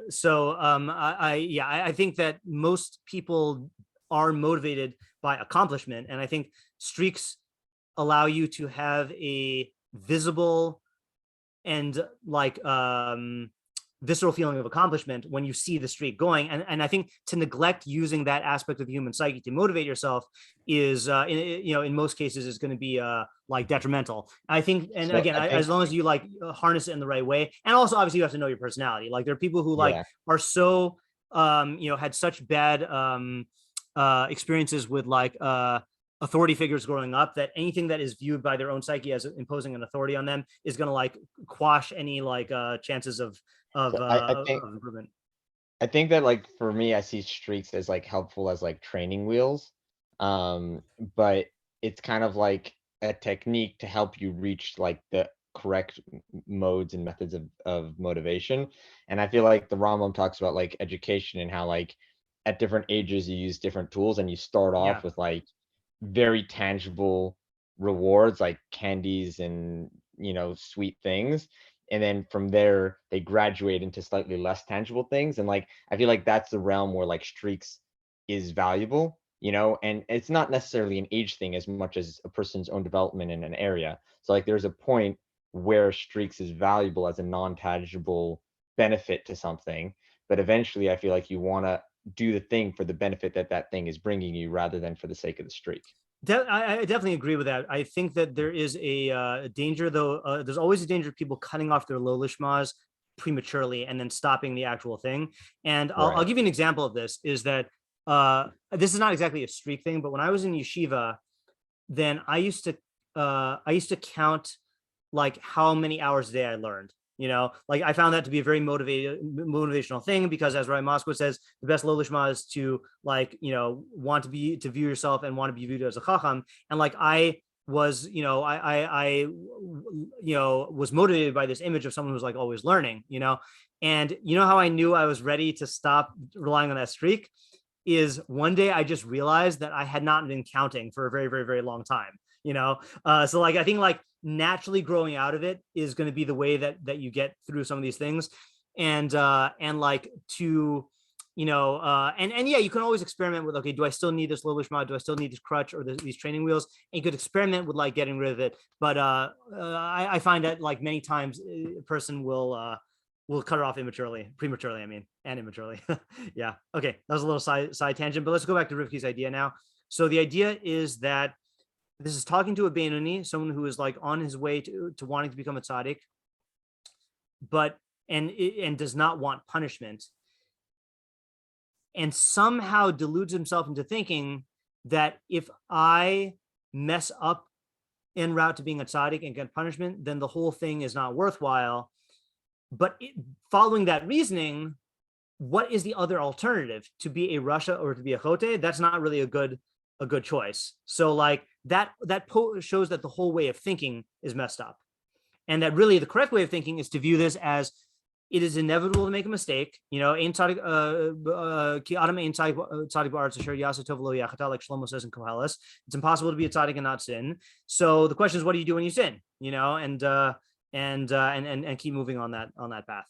think that most people are motivated by accomplishment, and I think streaks allow you to have a visible and like visceral feeling of accomplishment when you see the streak going. And I think to neglect using that aspect of the human psyche to motivate yourself is, in most cases is going to be like detrimental. I think, and So again, I think- as long as you like harness it in the right way, and also obviously you have to know your personality. Like there are people who like Yeah. are so, had such bad experiences with like authority figures growing up that anything that is viewed by their own psyche as imposing an authority on them is going to like quash any like chances of I think- improvement. I think that like for me, I see streaks as like helpful as like training wheels. But it's kind of like a technique to help you reach like the correct modes and methods of motivation. And I feel like the Rambam talks about like education and how like at different ages you use different tools, and you start off Yeah. with like very tangible rewards like candies and sweet things, and then from there they graduate into slightly less tangible things. And like I feel like that's the realm where like streaks is valuable, and it's not necessarily an age thing as much as a person's own development in an area. So like there's a point where streaks is valuable as a non-tangible benefit to something, but eventually I feel like you want to do the thing for the benefit that thing is bringing you rather than for the sake of the streak. I definitely agree with that. I think that there is a danger, though. There's always a danger of people cutting off their low lishmas prematurely and then stopping the actual thing. And I'll Right. give you an example of this. Is that this is not exactly a streak thing, but when I was in yeshiva, then I used to count like how many hours a day I learned. Like I found that to be a very motivational thing, because as Rabbi Moskowitz says, the best lo lishma is to like, want to view yourself and want to be viewed as a chacham. And like I was, I was motivated by this image of someone who's like always learning, and how I knew I was ready to stop relying on that streak is one day I just realized that I had not been counting for a very, very, very long time. So like I think like naturally growing out of it is going to be the way that you get through some of these things, and like to and yeah, you can always experiment with, okay, do I still need this low lishma, do I still need this crutch or these training wheels, and you could experiment with like getting rid of it, but I find that like many times a person will cut it off prematurely, and immaturely. Yeah, okay, that was a little side tangent, but let's go back to Rivki's idea now. So the idea is that this is talking to a Beinoni, someone who is like on his way to wanting to become a Tzadik, but and does not want punishment, and somehow deludes himself into thinking that if I mess up en route to being a Tzadik and get punishment, then the whole thing is not worthwhile. But following that reasoning, what is the other alternative? To be a Rasha or to be a Chotey? That's not really a good choice. So like that shows that the whole way of thinking is messed up, and that really the correct way of thinking is to view this as it is inevitable to make a mistake. Like Shlomo says in Koheles, it's impossible to be a tzaddik and not sin. So the question is, what do you do when you sin? And keep moving on that path.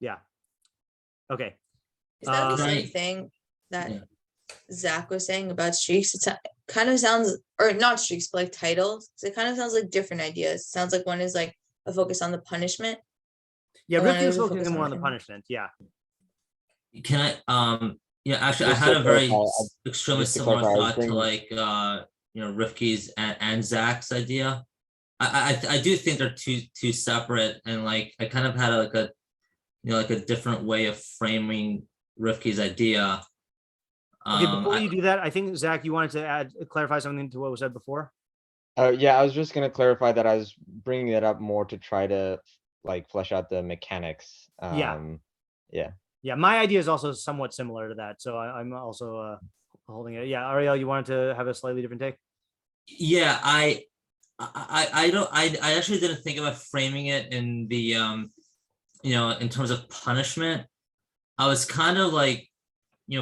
Yeah. Okay. Is that the same Right. thing that Yeah. Zach was saying about streaks? It kind of sounds, or not streaks, but like titles. So it kind of sounds like different ideas. It sounds like one is like a focus on the punishment. Yeah, I wanna Rivki was focus focusing on more on the him. punishment. Yeah. Can I actually I Just had to a very clarify, extremely just to similar clarify, I was thought to bringing- like Rivki's and Zach's idea. I do think they're two separate, and like I kind of had like a different way of framing Rivki's idea. Okay, before you do that, I think Zach, you wanted to clarify something to what was said before. Yeah, I was just gonna clarify that I was bringing it up more to try to like flesh out the mechanics. Yeah. Yeah. Yeah, my idea is also somewhat similar to that, so I'm also holding it. Yeah, Ariel, you wanted to have a slightly different take? Yeah, I actually didn't think about framing it in the in terms of punishment. I was kind of like,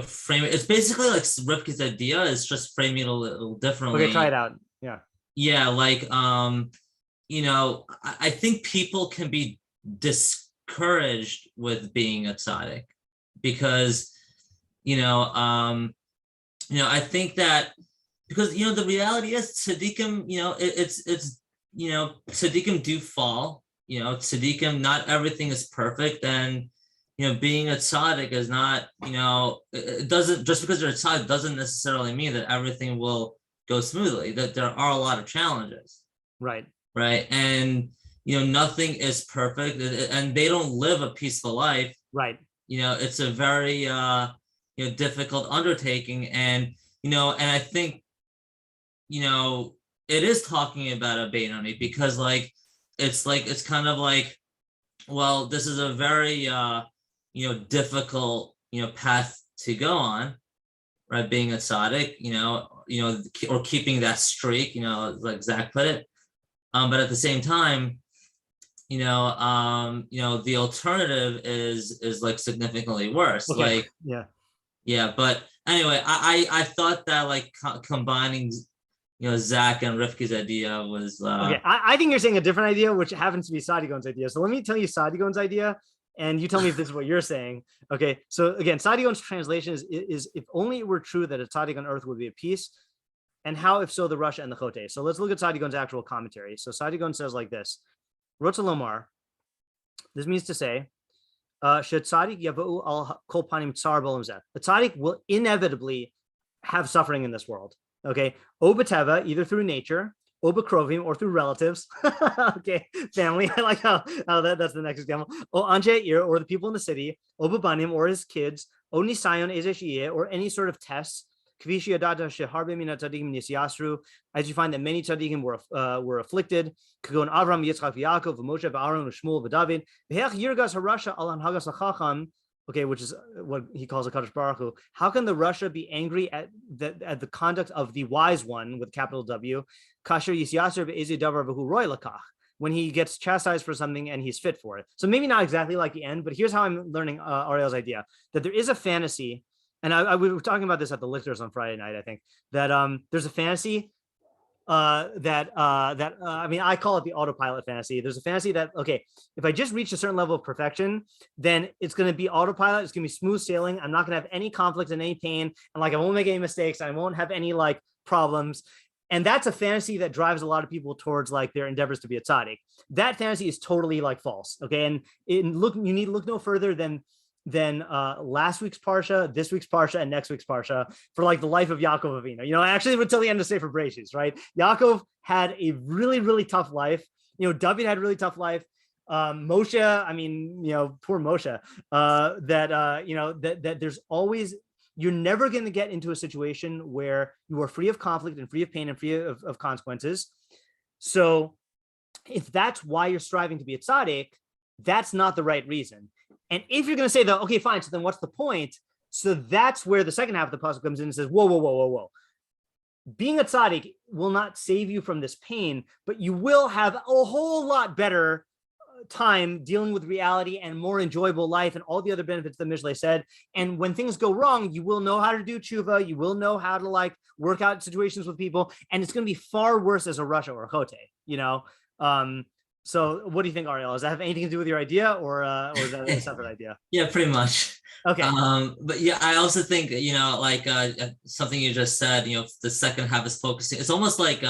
framing. It's basically like Rivka's idea is just framing it a little differently. Okay, try it out. Yeah. Yeah, like I think people can be discouraged with being a tzaddik because I think that because the reality is tzaddikim, tzaddikim do fall. Tzaddikim, not everything is perfect, and being a tzaddik is not, it doesn't, just because you're a tzaddik doesn't necessarily mean that everything will go smoothly, that there are a lot of challenges. Right. And, nothing is perfect, and they don't live a peaceful life. Right. It's a very, difficult undertaking. And, and I think, it is talking about a Beinoni because it's kind of like, well, this is a very, difficult, path to go on, right? Being a tzaddik, or keeping that streak, like Zach put it. But at the same time, the alternative is like significantly worse. Okay. Yeah. But anyway, I thought that like combining, Zach and Rivka's idea was. Okay, I think you're saying a different idea, which happens to be Sadigon's idea. So let me tell you Sadigon's idea, and you tell me if this is what you're saying. Okay, so again, Sadigon's translation is if only it were true that a tzaddik on earth would be at peace, and how, if so, the Rasha and the Chotey. So let's look at Sadigon's actual commentary. So Sadigon says like this: Rotza lomar. This means to say, Tzadik yavou al kol panim tsar b'olam zeh. A tzaddik will inevitably have suffering in this world. Okay, Obateva, either through nature, Obakrovim, or through relatives. Okay, family. I like how that's the next example. O Anje Ir, or the people in the city, Obabanim, or his kids, O Nisayon Ezeshiyeh, or any sort of tests. As you find that many tzaddikim were afflicted. Kagon Avram, Yitzchak, Yaakov, Moshe, Aaron, Shmuel, David. Yirgas harasha al hanhagas hachacham. Okay, which is what he calls a Kadosh Baruch Hu. How can the Rasha be angry at the conduct of the wise one with capital W? Kasher Yisyaser be'ezi davar v'hu roy lakach, when he gets chastised for something and he's fit for it. So maybe not exactly like the end, but here's how I'm learning Ariel's idea: that there is a fantasy, and we were talking about this at the Lichters on Friday night. I think that there's a fantasy I mean, I call it the autopilot fantasy. There's a fantasy that, okay, if I just reach a certain level of perfection, then it's going to be autopilot. It's going to be smooth sailing. I'm not going to have any conflict and any pain. And like, I won't make any mistakes. I won't have any like problems. And that's a fantasy that drives a lot of people towards like their endeavors to be a tzaddik. That fantasy is totally like false. Okay. And you need to look no further than last week's parsha, this week's parsha, and next week's parsha for like the life of Yaakov Avinu. Actually until the end of Sefer Berashit, right? Yaakov had a really, really tough life. David had a really tough life. Moshe, poor Moshe, that there's always, you're never going to get into a situation where you are free of conflict and free of pain and free of consequences. So if that's why you're striving to be a tzaddik, that's not the right reason. And if you're going to say that, okay, fine, so then what's the point? So that's where the second half of the pasuk comes in and says, whoa. Being a tzaddik will not save you from this pain, but you will have a whole lot better time dealing with reality and more enjoyable life and all the other benefits that Mishlei said. And when things go wrong, you will know how to do tshuva. You will know how to like work out situations with people. And it's going to be far worse as a Rasha or a Chotey, So what do you think, Ariel? Does that have anything to do with your idea or is that a separate idea? Yeah, pretty much. Okay. But yeah, I also think, something you just said, the second half is focusing. It's almost like,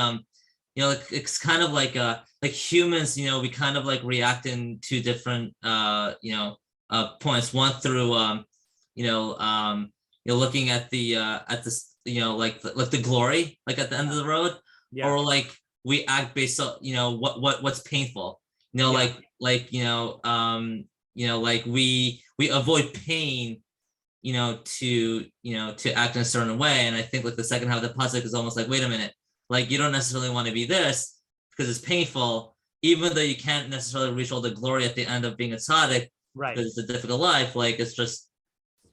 it's kind of like humans, we kind of like react in two different, points. One through, looking at this, like the glory, like at the end of the road, yeah. Or like, we act based on, what's painful, yeah. Like we avoid pain, to act in a certain way. And I think like the second half of the pasuk is almost like, wait a minute, like you don't necessarily want to be this because it's painful, even though you can't necessarily reach all the glory at the end of being a tzaddik, right? Because it's a difficult life. Like it's just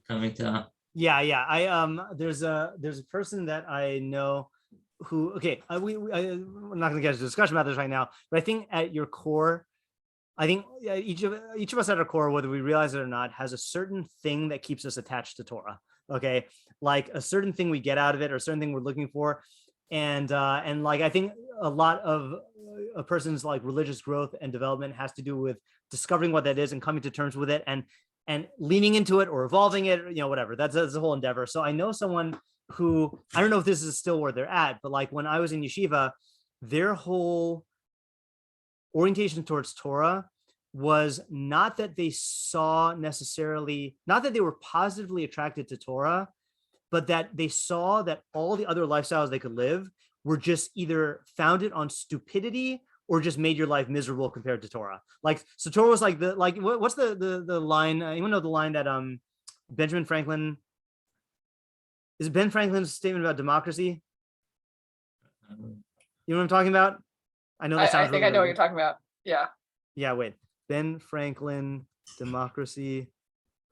coming to. Yeah. There's a person that I know who, okay, I'm not going to get into a discussion about this right now, but I think at your core, I think each of us at our core, whether we realize it or not, has a certain thing that keeps us attached to Torah. Okay, like a certain thing we get out of it, or a certain thing we're looking for, and like I think a lot of a person's like religious growth and development has to do with discovering what that is and coming to terms with it, and leaning into it or evolving it, whatever. That's a whole endeavor. So I know someone who, I don't know if this is still where they're at, but like when I was in yeshiva, their whole orientation towards Torah was not that they saw necessarily, not that they were positively attracted to Torah, but that they saw that all the other lifestyles they could live were just either founded on stupidity or just made your life miserable compared to Torah. Like, so Torah was like what's the line? Anyone know the line that Benjamin Franklin, is it Ben Franklin's statement about democracy? You know what I'm talking about? I know that I sounds think I know what you're talking about. Yeah. Yeah, wait. Ben Franklin, democracy,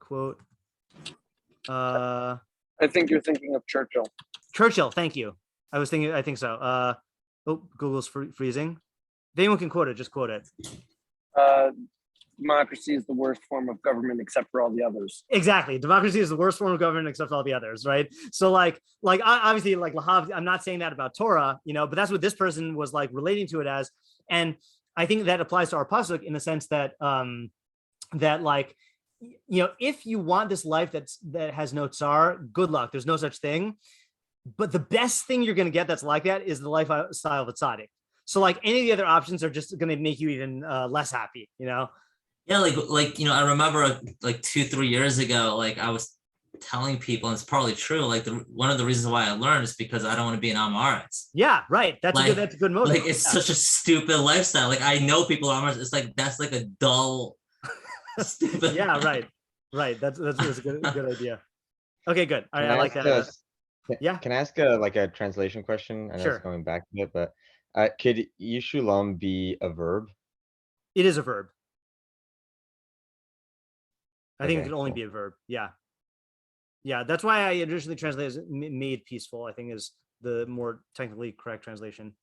quote. I think you're thinking of Churchill. Churchill, thank you. I think so. Google's freezing. If anyone can quote it, just quote it. Democracy is the worst form of government except for all the others. Exactly. Democracy is the worst form of government except for all the others, right? So like obviously like Lahav, I'm not saying that about Torah, but that's what this person was like relating to it as. And I think that applies to our pasuk in the sense that that like, if you want this life that has no tsar, good luck. There's no such thing. But the best thing you're going to get that's like that is the lifestyle of a tzaddik. So like any of the other options are just going to make you even less happy, Yeah, I remember like 2-3 years ago, like I was telling people, and it's probably true, like one of the reasons why I learned is because I don't want to be an Amaretz. Yeah, right. That's a good motive. Like it's such a stupid lifestyle. Like I know people are Amaretz. It's like that's like a dull, stupid. Yeah, right. That's a good idea. Okay, good. All right, I like that. Yeah. Can I ask a translation question? I know Sure. it's going back to it, but could Yishulam be a verb? It is a verb. I think it Okay, can only cool. be a verb. Yeah. Yeah, that's why I originally translated as made peaceful, I think is the more technically correct translation.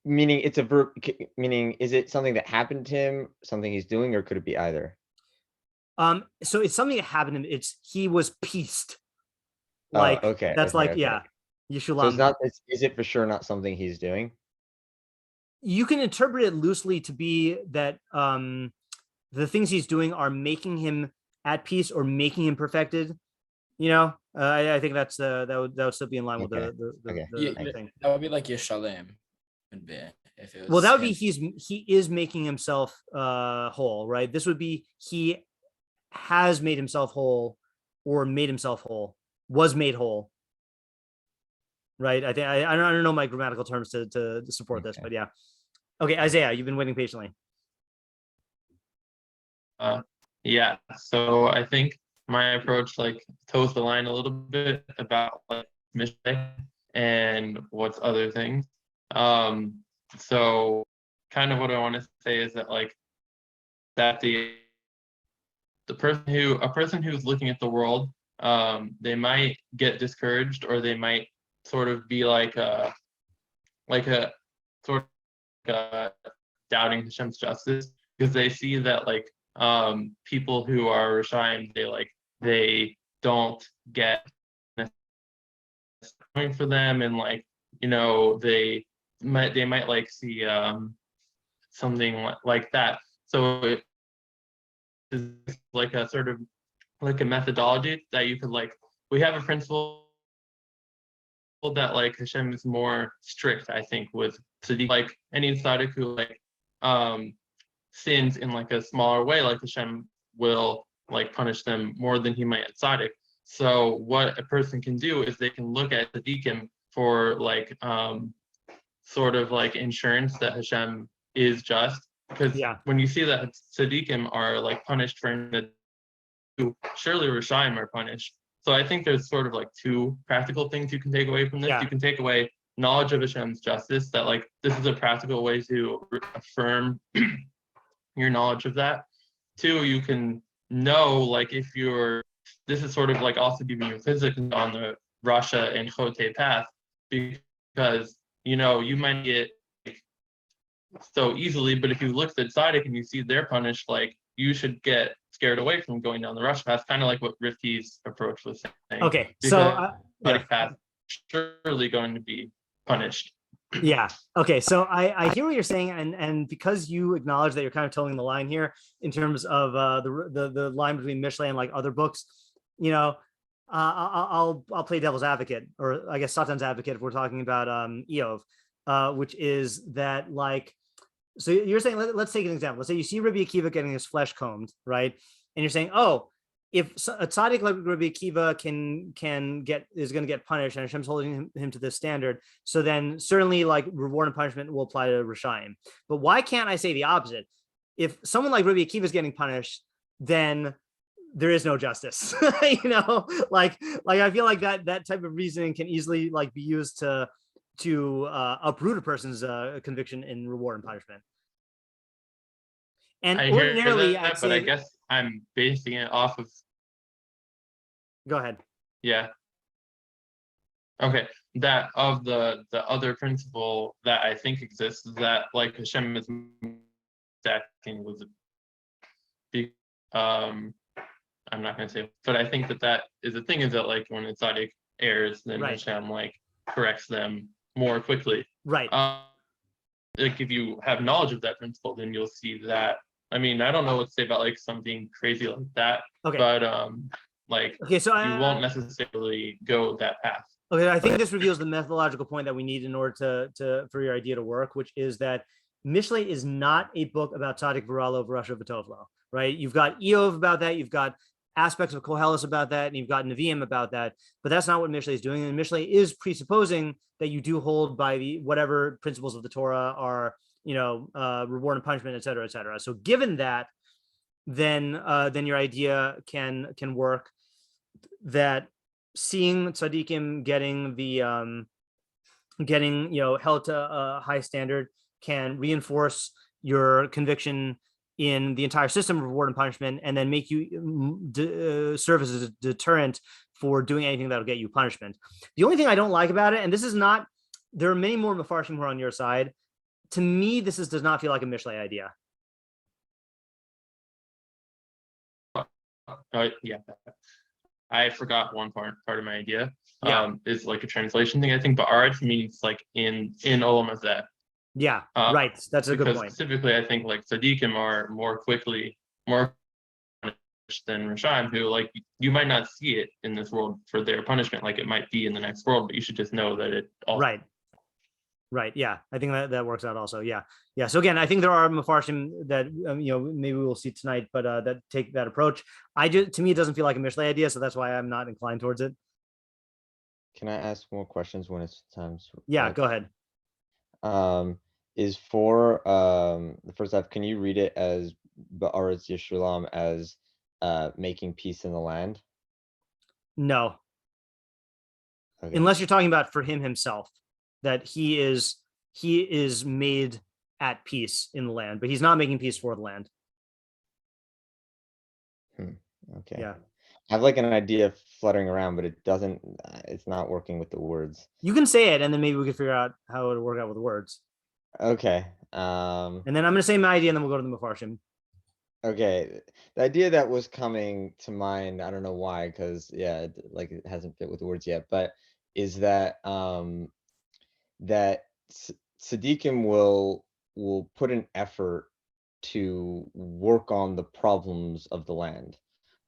Meaning it's a verb, meaning is it something that happened to him, something he's doing, or could it be either? So it's something that happened to him. He was pieced. Oh, Like, okay. that's okay, like, okay. yeah. So Yeshulam. it's not. Is it for sure not something he's doing? You can interpret it loosely to be that the things he's doing are making him at peace or making him perfected. I think that's that would still be in line with Okay. the thing. That would be like Yeshalem. Would be if it was. Well, that would be he is making himself whole, right? This would be he has made himself whole or made himself whole, was made whole. Right. I think I don't know my grammatical terms to support this, but yeah. Okay, Isaiah, you've been waiting patiently. Yeah. So I think my approach toes the line a little bit about Mishlei and what's other things. So kind of what I want to say is that that a person who's looking at the world, they might get discouraged, or they might sort of be doubting Hashem's justice, because they see that people who are Rashayim, they don't get going for them, and they might see something like that. So it is a sort of a methodology that you could we have a principle that Hashem is more strict, I think, with Tzadik. Any Tzadik who sins in a smaller way, Hashem will punish them more than he might at Tzadik. So what a person can do is they can look at Tzadikim for sort of insurance that Hashem is just, because when you see that Tzadikim are punished for the, surely Rashayim are punished. So I think there's sort of two practical things you can take away from this. You can take away knowledge of Hashem's justice, that this is a practical way to affirm your knowledge of that. 2, you can know if this is sort of also giving you physics on the Rasha and Chotey path, because you might get so easily. But if you look at the Tzadik and you see they're punished, like you should get scared away from going down the Rasha path, kind of like what Rifki's approach was saying. Okay, Because so Tzadik path surely going to be punished. yeah. Okay. So I hear what you're saying, and because you acknowledge that you're kind of towing the line here in terms of the line between Mishlei and like other books, you know, I'll play devil's advocate, or I guess Satan's advocate if we're talking about Eov, which is that like, so you're saying let's take an example. Let's say you see Rabbi Akiva getting his flesh combed, right? And you're saying, oh, if a tzaddik like Rabbi Akiva is going to get punished, and Hashem's holding him to this standard, so then certainly like reward and punishment will apply to Rishayim. But why can't I say the opposite? If someone like Rabbi Akiva is getting punished, then there is no justice. You know, like I feel like that type of reasoning can easily like be used to uproot a person's conviction in reward and punishment. And I ordinarily, hear that, but I guess I'm basing it off of. Go ahead. Yeah. Okay. That of the other principle that I think exists is that like Hashem is stacking with I'm not gonna say, but I think that is the thing, is that like when the Tzadik errs, then Right. Hashem like corrects them more quickly. Right. Like if you have knowledge of that principle, then you'll see that. I mean, I don't know what to say about like something crazy like that, Okay. but like Okay. So you won't necessarily go that path. Okay, I think this reveals the methodological point that we need in order to for your idea to work, which is that Mishlei is not a book about Tzadik V'Ralo Rasha V'Tovlo, right? You've got Eov about that, you've got aspects of Koheles about that, and you've got Nevi'im about that, but that's not what Mishlei is doing. And Mishlei is presupposing that you do hold by the whatever principles of the Torah are, you know, reward and punishment, et cetera, et cetera. So given that, then your idea can work, that seeing tzaddikim getting held to a high standard can reinforce your conviction in the entire system of reward and punishment, and then make you serve as a deterrent for doing anything that'll get you punishment. The only thing I don't like about it, and this is not, there are many more Mefarshim who are on your side. To me, does not feel like a Mishlei idea. Yeah, I forgot one part of my idea. Yeah. Is like a translation thing, I think, but Arach means like in Olam Hazeh. Yeah, right. That's a good point. Specifically, I think like Tzaddikim are more punished than Rishayim, who like you might not see it in this world for their punishment, like it might be in the next world, but you should just know that it also. Right. Yeah, I think that works out also. Yeah. So again, I think there are Mefarshim that maybe we'll see tonight, but that take that approach. To me, it doesn't feel like a Mishlei idea, so that's why I'm not inclined towards it. Can I ask more questions when it's time? Yeah, go ahead. Is for the first half, can you read it as Ba'aretz Yishulam as making peace in the land? No. Okay. Unless you're talking about for him himself, that he is made at peace in the land, but he's not making peace for the land. Okay. Yeah. I have like an idea fluttering around, but it's not working with the words. You can say it, and then maybe we can figure out how it would work out with the words. Okay. And then I'm going to say my idea, and then we'll go to the Mefarshim. Okay. The idea that was coming to mind, I don't know why, because it hasn't fit with the words yet, but is that that Tzaddikim will put an effort to work on the problems of the land.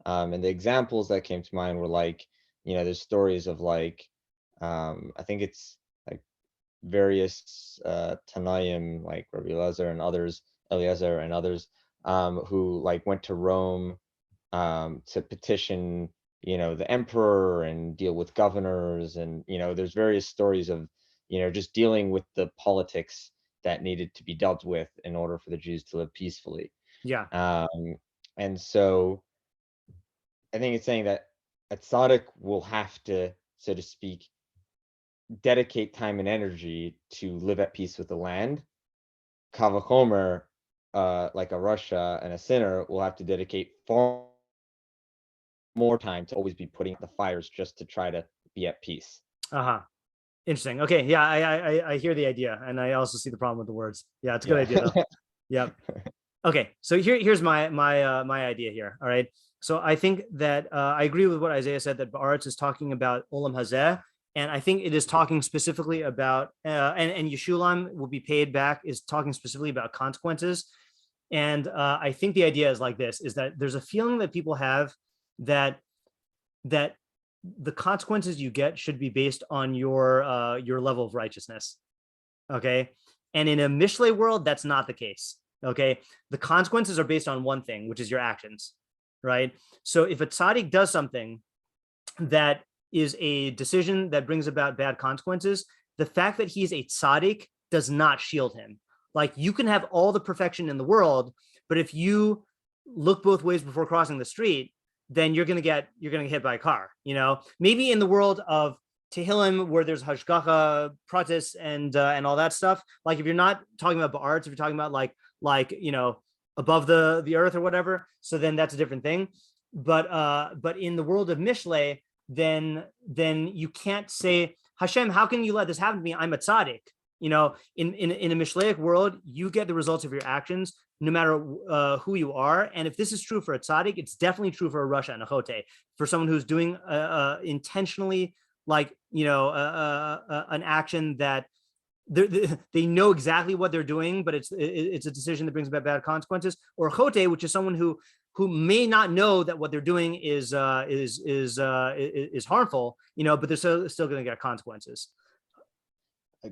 And the examples that came to mind were like, there's stories of like, I think it's like various Tanaim, like Rabbi Eliezer and others, who like went to Rome to petition, the emperor and deal with governors. And, there's various stories of, just dealing with the politics that needed to be dealt with in order for the Jews to live peacefully. Yeah. And so I think it's saying that a tzaddik will have to, so to speak, dedicate time and energy to live at peace with the land. Kal v'chomer, like a Rasha and a sinner, will have to dedicate far more time to always be putting out the fires just to try to be at peace. Interesting. Okay. Yeah, I hear the idea, and I also see the problem with the words. Yeah, it's a good idea though. Yeah. Okay. So here's my idea here. All right. So I think that I agree with what Isaiah said, that Ba'aretz is talking about Olam Hazeh, and I think it is talking specifically about and Yeshulam will be paid back is talking specifically about consequences. And I think the idea is like this: is that there's a feeling that people have that the consequences you get should be based on your level of righteousness. Okay. And in a Mishlei world, that's not the case. Okay. The consequences are based on one thing, which is your actions. Right. So if a tzaddik does something that is a decision that brings about bad consequences, the fact that he's a tzaddik does not shield him. Like, you can have all the perfection in the world, but if you look both ways before crossing the street, then you're gonna get hit by a car. You know, maybe in the world of Tehillim, where there's hashgacha pratis and all that stuff. Like, if you're not talking about ba'aretz, if you're talking about like above the earth or whatever, so then that's a different thing. But in the world of Mishlei, then you can't say, Hashem, how can you let this happen to me? I'm a tzaddik. You know, in a Mishleic world, you get the results of your actions, no matter who you are. And if this is true for a tzaddik, it's definitely true for a Rasha and a Chotey, for someone who's doing intentionally, like, an action that they know exactly what they're doing, but it's a decision that brings about bad consequences. Or a Chotey, which is someone who may not know that what they're doing is harmful, you know, but they're still going to get consequences.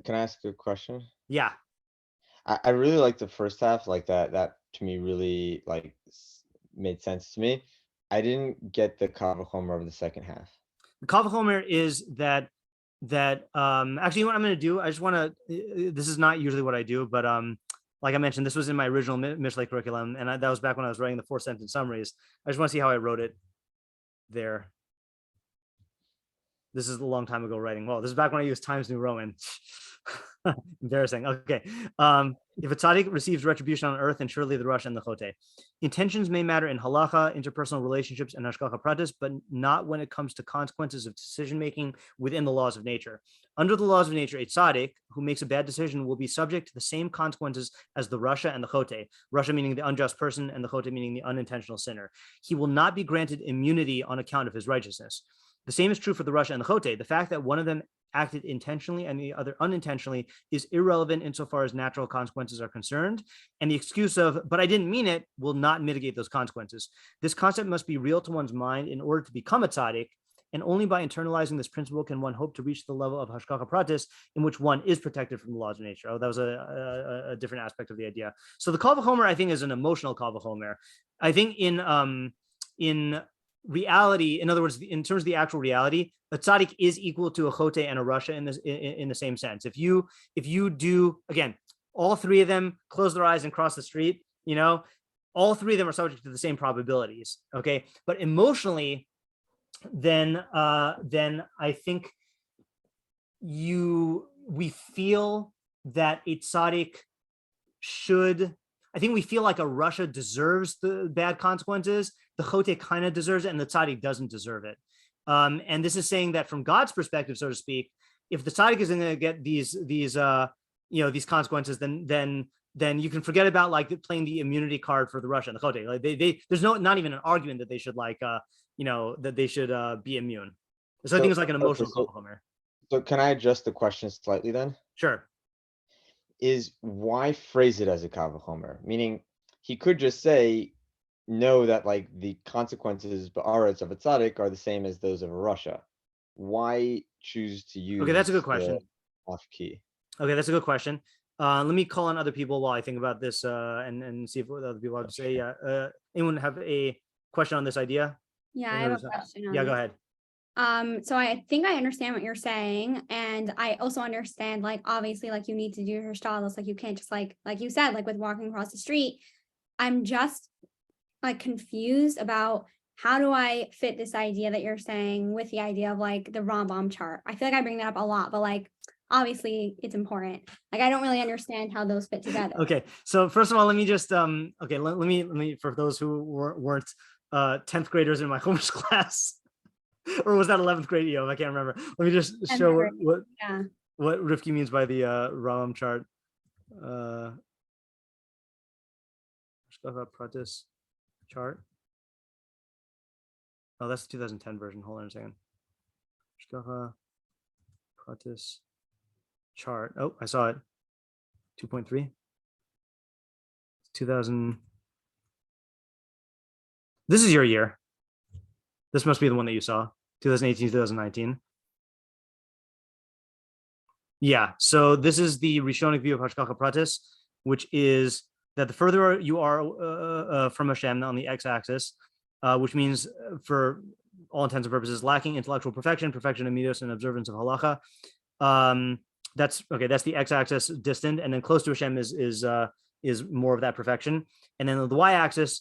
Can I ask a question? Yeah. I really like the first half, like that to me really like made sense to me. I didn't get the Kal V'chomer of the second half. The Kal V'chomer is that actually, what I'm going to do, I just want to, this is not usually what I do, but like I mentioned, this was in my original Mishlei curriculum, and that was back when I was writing the 4-sentence summaries. I just want to see how I wrote it there. This is a long time ago writing. Well, this is back when I used Times New Roman. Embarrassing. Okay. If a tzaddik receives retribution on earth, and surely the Rasha and the Chotey. Intentions may matter in halacha, interpersonal relationships, and hashgacha pratis, but not when it comes to consequences of decision-making within the laws of nature. Under the laws of nature, a tzaddik who makes a bad decision will be subject to the same consequences as the Rasha and the Chotey. Rasha meaning the unjust person, and the Chotey meaning the unintentional sinner. He will not be granted immunity on account of his righteousness. The same is true for the Rasha and the Chotey. The fact that one of them acted intentionally and the other unintentionally is irrelevant insofar as natural consequences are concerned. And the excuse of, but I didn't mean it, will not mitigate those consequences. This concept must be real to one's mind in order to become a tzaddik, and only by internalizing this principle can one hope to reach the level of hashgacha pratis in which one is protected from the laws of nature. Oh, that was a different aspect of the idea. So the Kal V'chomer, I think, is an emotional Kal V'chomer. I think in reality, in other words, in terms of the actual reality, a tzaddik is equal to a Chotey and a Rasha in the same sense. If you do, again, all three of them close their eyes and cross the street, you know, all three of them are subject to the same probabilities. Okay, but emotionally, then I think we feel that a tzaddik should. I think we feel like a Rasha deserves the bad consequences. The Chotey kind of deserves it, and the tzaddik doesn't deserve it. And this is saying that from God's perspective, so to speak, if the tzaddik is going to get these consequences, then you can forget about like playing the immunity card for the Rasha and the Chotey. Like there's not even an argument that they should that they should be immune. So I think it's like an emotional Kal V'chomer. So can I adjust the question slightly then? Sure. Is why phrase it as a Kal V'chomer? Meaning he could just say, know that like the consequences ba'aretz of a tzaddik are the same as those of a Rasha. Why choose to use? Okay, that's a good question. Off key. Okay, that's a good question. Let me call on other people while I think about this and see if other people have to say. Anyone have a question on this idea? Yeah, I have a question. Yeah, go ahead. So I think I understand what you're saying, and I also understand, like, obviously, like, you need to do your hishtadlus, like you can't just like you said, like with walking across the street. I'm just like confused about how do I fit this idea that you're saying with the idea of like the Rambam chart. I feel like I bring that up a lot, but like obviously it's important. Like I don't really understand how those fit together. Okay, so first of all, let me just okay, let me for those who weren't 10th graders in my Chumash class. Or was that 11th grade? I can't remember. Let me just show what. Yeah. what Rifki means by the Rambam chart. Machshavah Pratis chart. Oh, that's the 2010 version. Hold on a second. Machshavah Pratis chart. Oh, I saw it. 2.3. 2000. This is your year. This must be the one that you saw. 2018, 2019. Yeah, so this is the Rishonic view of Hashgacha Pratis, which is that the further you are from Hashem on the x-axis, which means for all intents and purposes, lacking intellectual perfection, perfection of midos, and observance of halacha. That's the x-axis distant, and then close to Hashem is more of that perfection. And then the y-axis,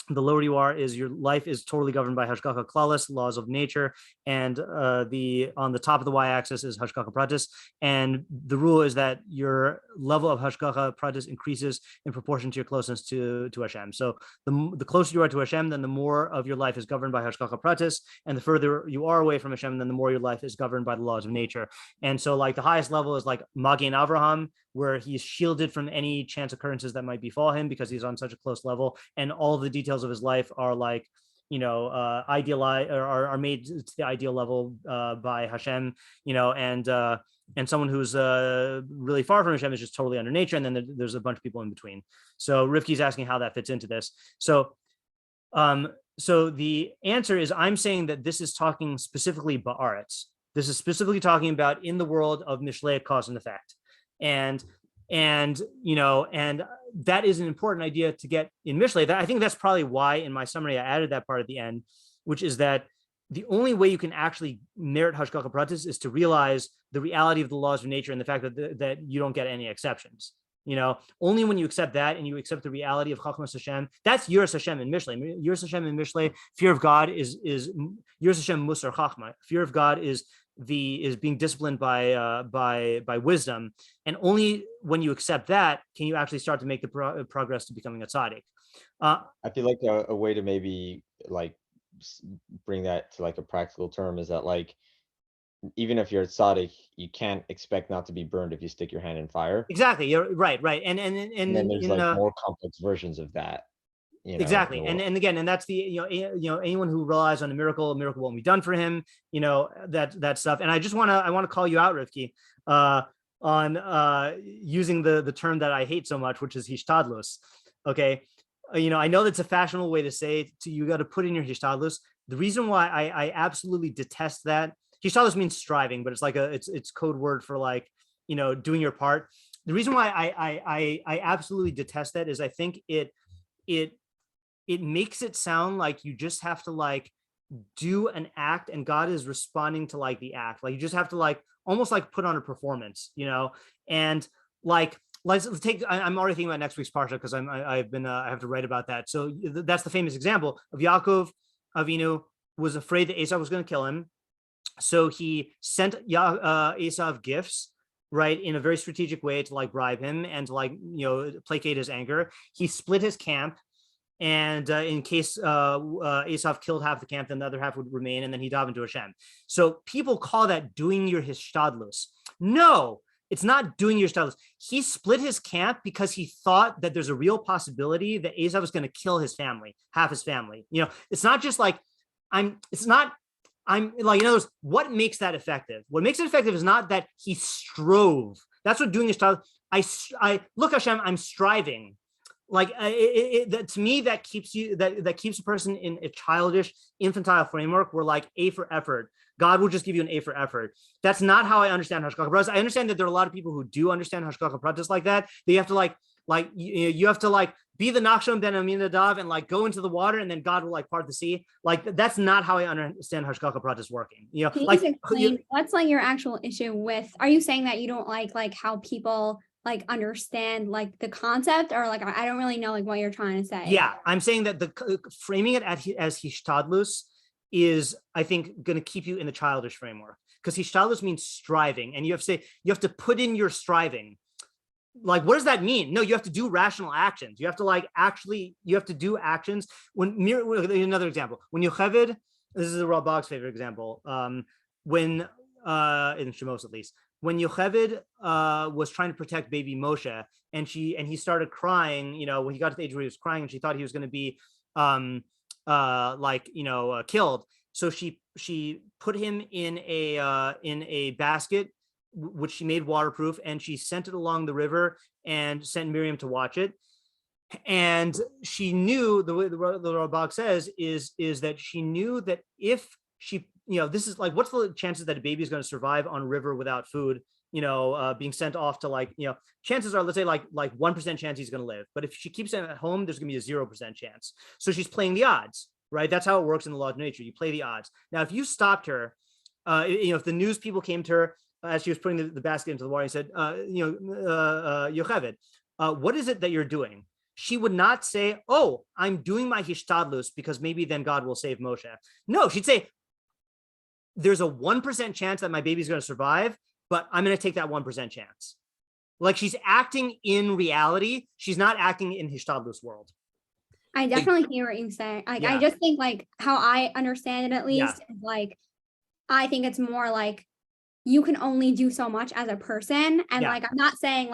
the lower you are, is your life is totally governed by Hashgacha Klalis, laws of nature, and on the top of the y-axis is Hashgacha Pratis, and the rule is that your level of Hashgacha Pratis increases in proportion to your closeness to Hashem. So the closer you are to Hashem, then the more of your life is governed by Hashgacha Pratis, and the further you are away from Hashem, then the more your life is governed by the laws of nature. And so, like, the highest level is like Magen Avraham, where he's shielded from any chance occurrences that might befall him because he's on such a close level, and all the details of his life are like, idealized or are made to the ideal level by Hashem, and someone who's really far from Hashem is just totally under nature, and then there's a bunch of people in between. So Rivki's asking how that fits into this. So the answer is, I'm saying that this is talking specifically ba'aretz. This is specifically talking about in the world of Mishlei cause and effect. And that is an important idea to get in Mishlei. I think that's probably why in my summary I added that part at the end, which is that the only way you can actually merit Hashgacha Pratis is to realize the reality of the laws of nature and the fact that you don't get any exceptions. Only when you accept that and you accept the reality of Chachmas Hashem, that's Yiras Hashem in Mishlei. Yiras Hashem in Mishlei, fear of God is Yiras Hashem Musar Chachma. Fear of God is being disciplined by wisdom, and only when you accept that can you actually start to make the progress to becoming a Tzadik. I feel like a way to maybe like bring that to like a practical term is that, like, even if you're a Tzadik, you can't expect not to be burned if you stick your hand in fire. Exactly. You're right. And then there's more complex versions of that. Exactly. And again, and that's the, anyone who relies on a miracle won't be done for him, that stuff. And I want to call you out, Rivki, on using the term that I hate so much, which is hishtadlus. Okay. I know that's a fashionable way to say it, you got to put in your hishtadlus. The reason why I absolutely detest that, hishtadlus means striving, but it's like it's code word for like, doing your part. The reason why I absolutely detest that is I think it makes it sound like you just have to like do an act and God is responding to like the act. Like you just have to like almost like put on a performance, and like let's take. I'm already thinking about next week's parsha because I have to write about that. So that's the famous example of Yaakov Avinu was afraid that Esau was going to kill him, so he sent Esau gifts, right, in a very strategic way to like bribe him and to like placate his anger. He split his camp. And in case Esau killed half the camp, then the other half would remain, and then he dove into Hashem. So people call that doing your hishtadlus. No, it's not doing your hishtadlus. He split his camp because he thought that there's a real possibility that Esau was going to kill his family, half his family. It's not just like what makes that effective? What makes it effective is not that he strove. That's what doing hishtadlus. I look, Hashem, I'm striving. Like to me, that keeps a person in a childish, infantile framework where like A for effort, God will just give you an A for effort. That's not how I understand Hashgacha Pratis. I understand that there are a lot of people who do understand Hashgacha Pratis like that. That you have to you have to like be the Nachshon ben Aminadav and like go into the water and then God will like part the sea. Like that's not how I understand Hashgacha Pratis working. Can you explain what's like your actual issue with? Are you saying that you don't like how people like understand like the concept, or like I don't really know like what you're trying to say? Yeah, I'm saying that the framing it as hishtadlus is, I think, going to keep you in the childish framework, because hishtadlus means striving, and you have to put in your striving. Like, what does that mean? No, you have to do rational actions. You have to do actions. Another example, when Yocheved, this is the Rambam's favorite example. When in Shemos at least, when Yocheved was trying to protect baby Moshe, and he started crying, when he got to the age where he was crying, and she thought he was going to be killed. So she put him in a basket, which she made waterproof, and she sent it along the river and sent Miriam to watch it. And she knew, the way the Rambam says is that she knew that if she, this is like, what's the chances that a baby is going to survive on a river without food, being sent off to chances are, let's say like 1% chance he's going to live. But if she keeps him at home, there's going to be a 0% chance. So she's playing the odds, right? That's how it works in the law of nature. You play the odds. Now, if you stopped her, if the news people came to her as she was putting the basket into the water and said, Yocheved, what is it that you're doing? She would not say, oh, I'm doing my hishtadlus because maybe then God will save Moshe. No, she'd say, there's a 1% chance that my baby's going to survive, but I'm going to take that 1% chance. Like, she's acting in reality. She's not acting in hishtadlus world. I definitely hear what you're saying. Yeah. I just think how I understand it, at least, is I think it's more like you can only do so much as a person. And I'm not saying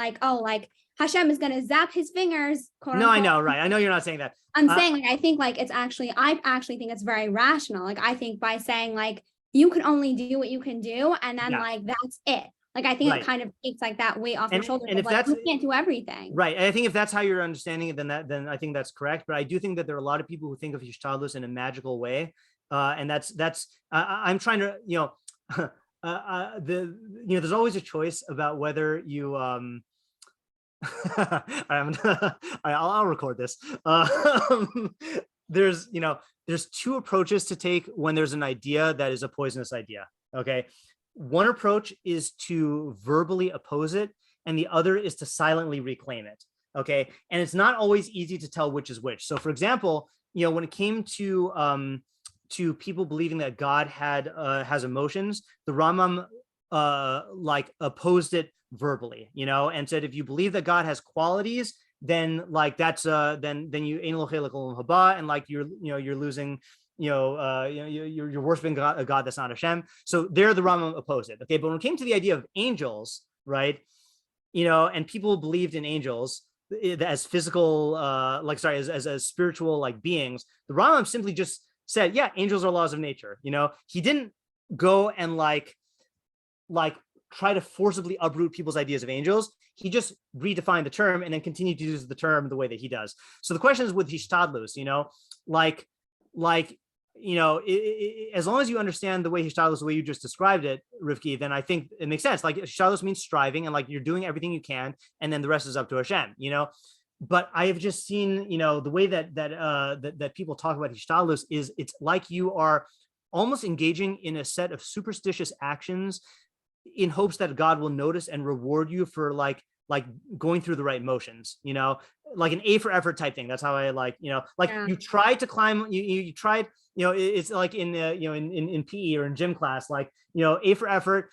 Hashem is going to zap his fingers. No, I know, right. I know you're not saying that. I'm saying I think it's actually, I actually think it's very rational. I think by saying you can only do what you can do. And then that's it. I think it kind of takes that weight off your shoulders. And if you can't do everything. Right. And I think if that's how you're understanding it, then I think that's correct. But I do think that there are a lot of people who think of hishtadlus in a magical way. And I'm trying to, there's always a choice about whether you, I'll record this. There's two approaches to take when there's an idea that is a poisonous idea. Okay. One approach is to verbally oppose it, and the other is to silently reclaim it. Okay. And it's not always easy to tell which is which. So for example, when it came to people believing that God has emotions, the Rambam opposed it verbally, and said, if you believe that God has qualities, then that's then you ein lo chelek olam haba, and you're losing, you're worshiping a God that's not Hashem. So there the Rambam opposed it. Okay, but when it came to the idea of angels, right, and people believed in angels as physical, as spiritual beings, the Rambam simply just said, yeah, angels are laws of nature. He didn't go and try to forcibly uproot people's ideas of angels. He just redefined the term and then continued to use the term the way that he does. So the question is with hishtadlus, as long as you understand the way hishtadlus, the way you just described it, Rivki, then I think it makes sense. Hishtadlus means striving, and you're doing everything you can, and then the rest is up to Hashem, But I have just seen, the way that people talk about hishtadlus is it's like you are almost engaging in a set of superstitious actions in hopes that God will notice and reward you for going through the right motions, like an A for effort type thing. That's how I you tried to climb, you tried, it's like in in PE or in gym class, A for effort,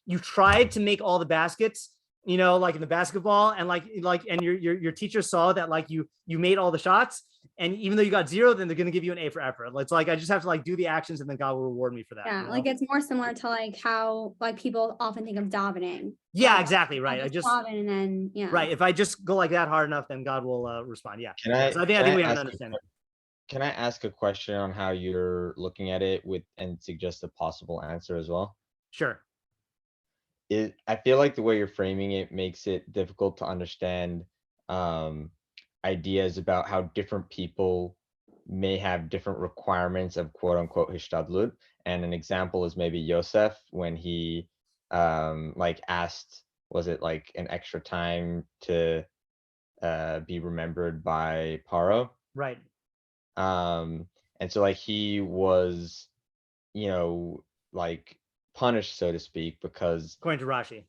you tried to make all the baskets, in the basketball, and and your teacher saw that you made all the shots, and even though you got 0, then they're going to give you an A for effort. It's I just have to do the actions, and then God will reward me for that. Yeah, it's more similar to how people often think of davening. Yeah, exactly, right. I just daven, and then right. If I just go that hard enough, then God will respond. Yeah. I think we have an understanding. Can I ask a question on how you're looking at it and suggest a possible answer as well? Sure. I feel like the way you're framing it makes it difficult to understand ideas about how different people may have different requirements of quote unquote hishtadlut. And an example is maybe Yosef, when he asked, was it an extra time to be remembered by Paro? Right. And so he was, punished, so to speak, because according to Rashi,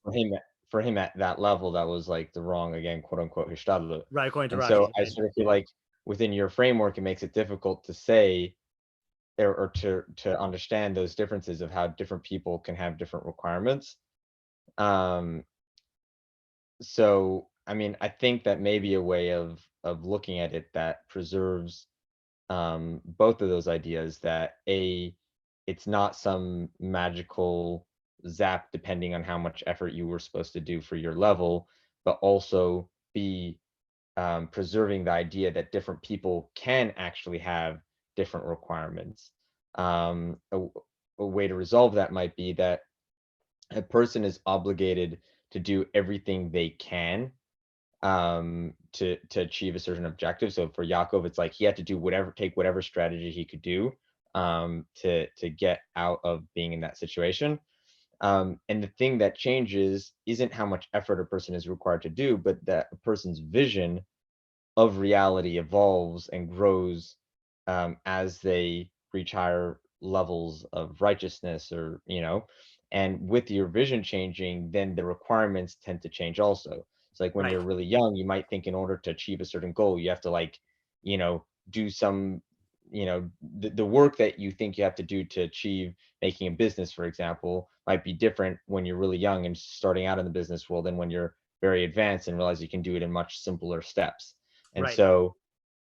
for him at that level, that was the wrong, again, quote unquote hishtadlut. Right, according to Rashi. So I sort of feel within your framework, it makes it difficult to say or to understand those differences of how different people can have different requirements. So I think that maybe a way of looking at it that preserves both of those ideas, that it's not some magical zapped depending on how much effort you were supposed to do for your level, but also be preserving the idea that different people can actually have different requirements. A way to resolve that might be that a person is obligated to do everything they can to achieve a certain objective. So for Yaakov, it's like he had to take whatever strategy he could do to get out of being in that situation. And the thing that changes isn't how much effort a person is required to do, but that a person's vision of reality evolves and grows as they reach higher levels of righteousness, or and with your vision changing, then the requirements tend to change also. It's like when you're really young, you might think in order to achieve a certain goal, you have to do some, the work that you think you have to do to achieve making a business, for example, might be different when you're really young and starting out in the business world than when you're very advanced and realize you can do it in much simpler steps. And so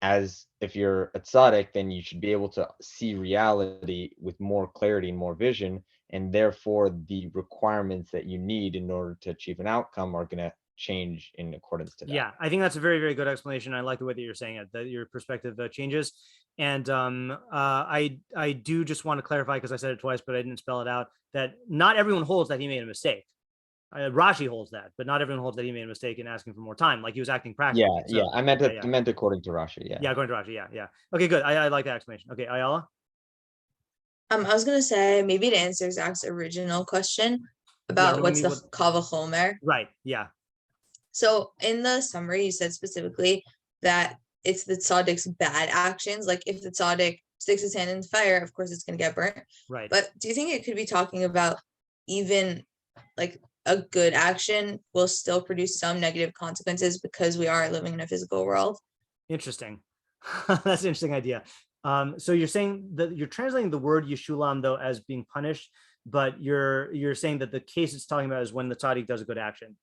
if you're a tzaddik, then you should be able to see reality with more clarity and more vision, and therefore the requirements that you need in order to achieve an outcome are going to change in accordance to that. Yeah, I think that's a very, very good explanation. I like the way that you're saying it, that your perspective changes. And I do just want to clarify, because I said it twice, but I didn't spell it out, that not everyone holds that he made a mistake. Rashi holds that, but not everyone holds that he made a mistake in asking for more time. Like he was acting practically. Yeah, I meant according to Rasha. Yeah, according to Rashi. Yeah. Okay, good. I like that explanation. Okay, Ayala. I was gonna say, maybe to answer Zach's original question about what's the kal v'chomer. Right. Yeah. So in the summary, you said specifically that it's the tzaddik's bad actions. Like if the tzaddik sticks his hand in fire, of course it's gonna get burnt. Right. But do you think it could be talking about even like a good action will still produce some negative consequences because we are living in a physical world? Interesting. That's an interesting idea. So you're saying that you're translating the word Yeshulam though as being punished, but you're saying that the case it's talking about is when the tzaddik does a good action.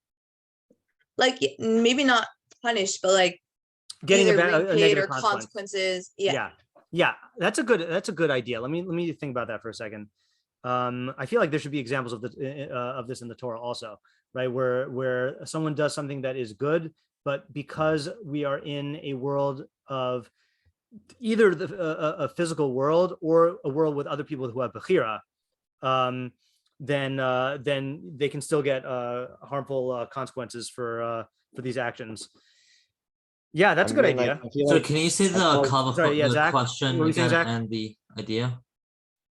Like maybe not punished, but like getting either a negative or consequences. Yeah. That's a good idea. Let me think about that for a second. I feel like there should be examples of this in the Torah also, right? Where someone does something that is good, but because we are in a world of either a physical world or a world with other people who have bechira, then they can still get harmful consequences for these actions. Yeah, that's a good idea. So can you say the question again and the idea?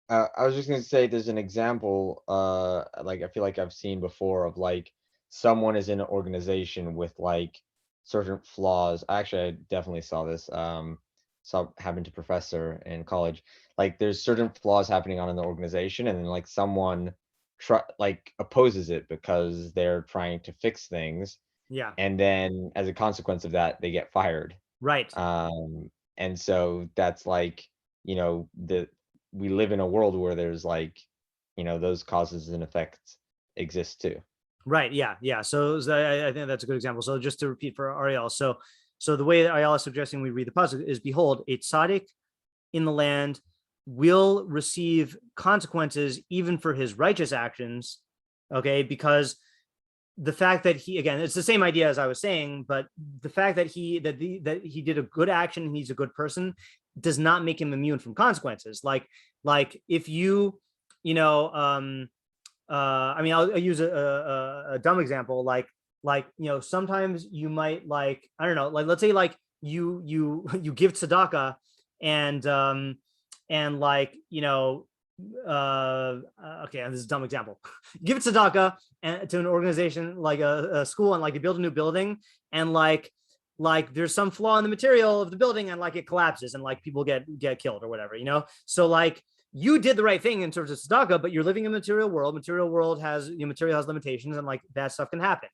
I was just going to say there's an example, like I feel like I've seen before of like someone is in an organization with like certain flaws. Actually, I definitely saw this. Happened to professor in college. Like there's certain flaws happening on in the organization, and then like someone opposes it because they're trying to fix things. Yeah. And then as a consequence of that, they get fired. Right. And so that's like, we live in a world where there's like, those causes and effects exist too. Right. Yeah. So I think that's a good example. So just to repeat for Ariel. So the way that Ariel is suggesting we read the pasuk is, behold, a tzaddik in the land will receive consequences even for his righteous actions. Okay. Because the fact that it's the same idea as I was saying, but the fact that he did a good action and he's a good person does not make him immune from consequences. Like if I'll use a dumb example. Like sometimes you might let's say like you give tzedakah and okay, this is a dumb example. Give tzedakah and to an organization like a school, and like they build a new building, and like there's some flaw in the material of the building, and like it collapses and like people get killed or whatever, so like you did the right thing in terms of tzedakah, but you're living in a material world. Material world has material has limitations, and like bad stuff can happen,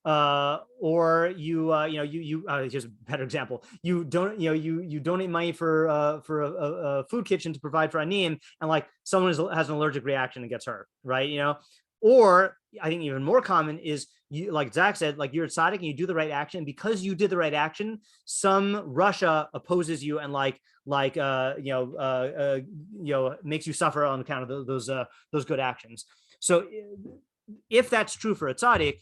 or here's a better example. You donate money for a food kitchen to provide for Aniyim, and like someone has an allergic reaction and gets hurt, right? Or I think even more common is you, like Zach said, like you're a tzaddik and you do the right action. Because you did the right action, some Rasha opposes you and makes you suffer on account of those good actions. So if that's true for a tzaddik,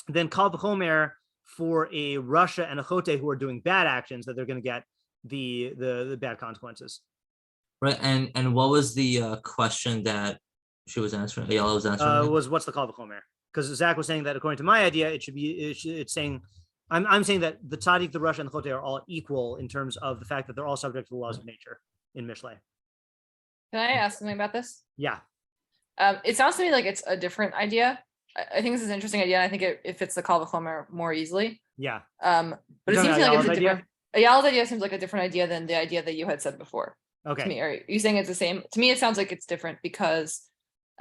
then kal v'chomer for a Rasha and a Chotey who are doing bad actions, that they're going to get the bad consequences. Right. And what was the question that she was answering? Ayala was answering. Was what's the kal v'chomer? Because Zach was saying that according to my idea, it's saying, I'm saying that the Tzadik, the Rasha, and the Chotey are all equal in terms of the fact that they're all subject to the laws of nature in Mishlei. Can I ask something about this? Yeah. It sounds to me like it's a different idea. I think this is an interesting idea. And I think it fits the kal v'chomer more easily. Yeah. But it seems like it's a different. Ayala's idea seems like a different idea than the idea that you had said before. Okay. To me, are you saying it's the same? To me, it sounds like it's different because.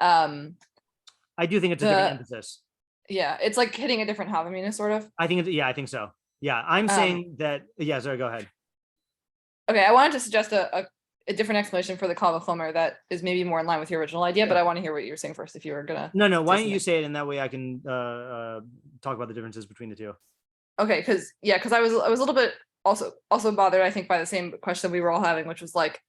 I do think it's a different emphasis. Yeah, it's like hitting a different havamina, sort of. I think I think so. Yeah, I'm saying that. Yeah, sorry, go ahead. Okay, I wanted to suggest a different explanation for the kal v'chomer that is maybe more in line with your original idea, but I want to hear what you were saying first. If you were gonna. No. Why don't you say it, and that way I can talk about the differences between the two. Okay, because I was a little bit also bothered, I think, by the same question we were all having, which was like,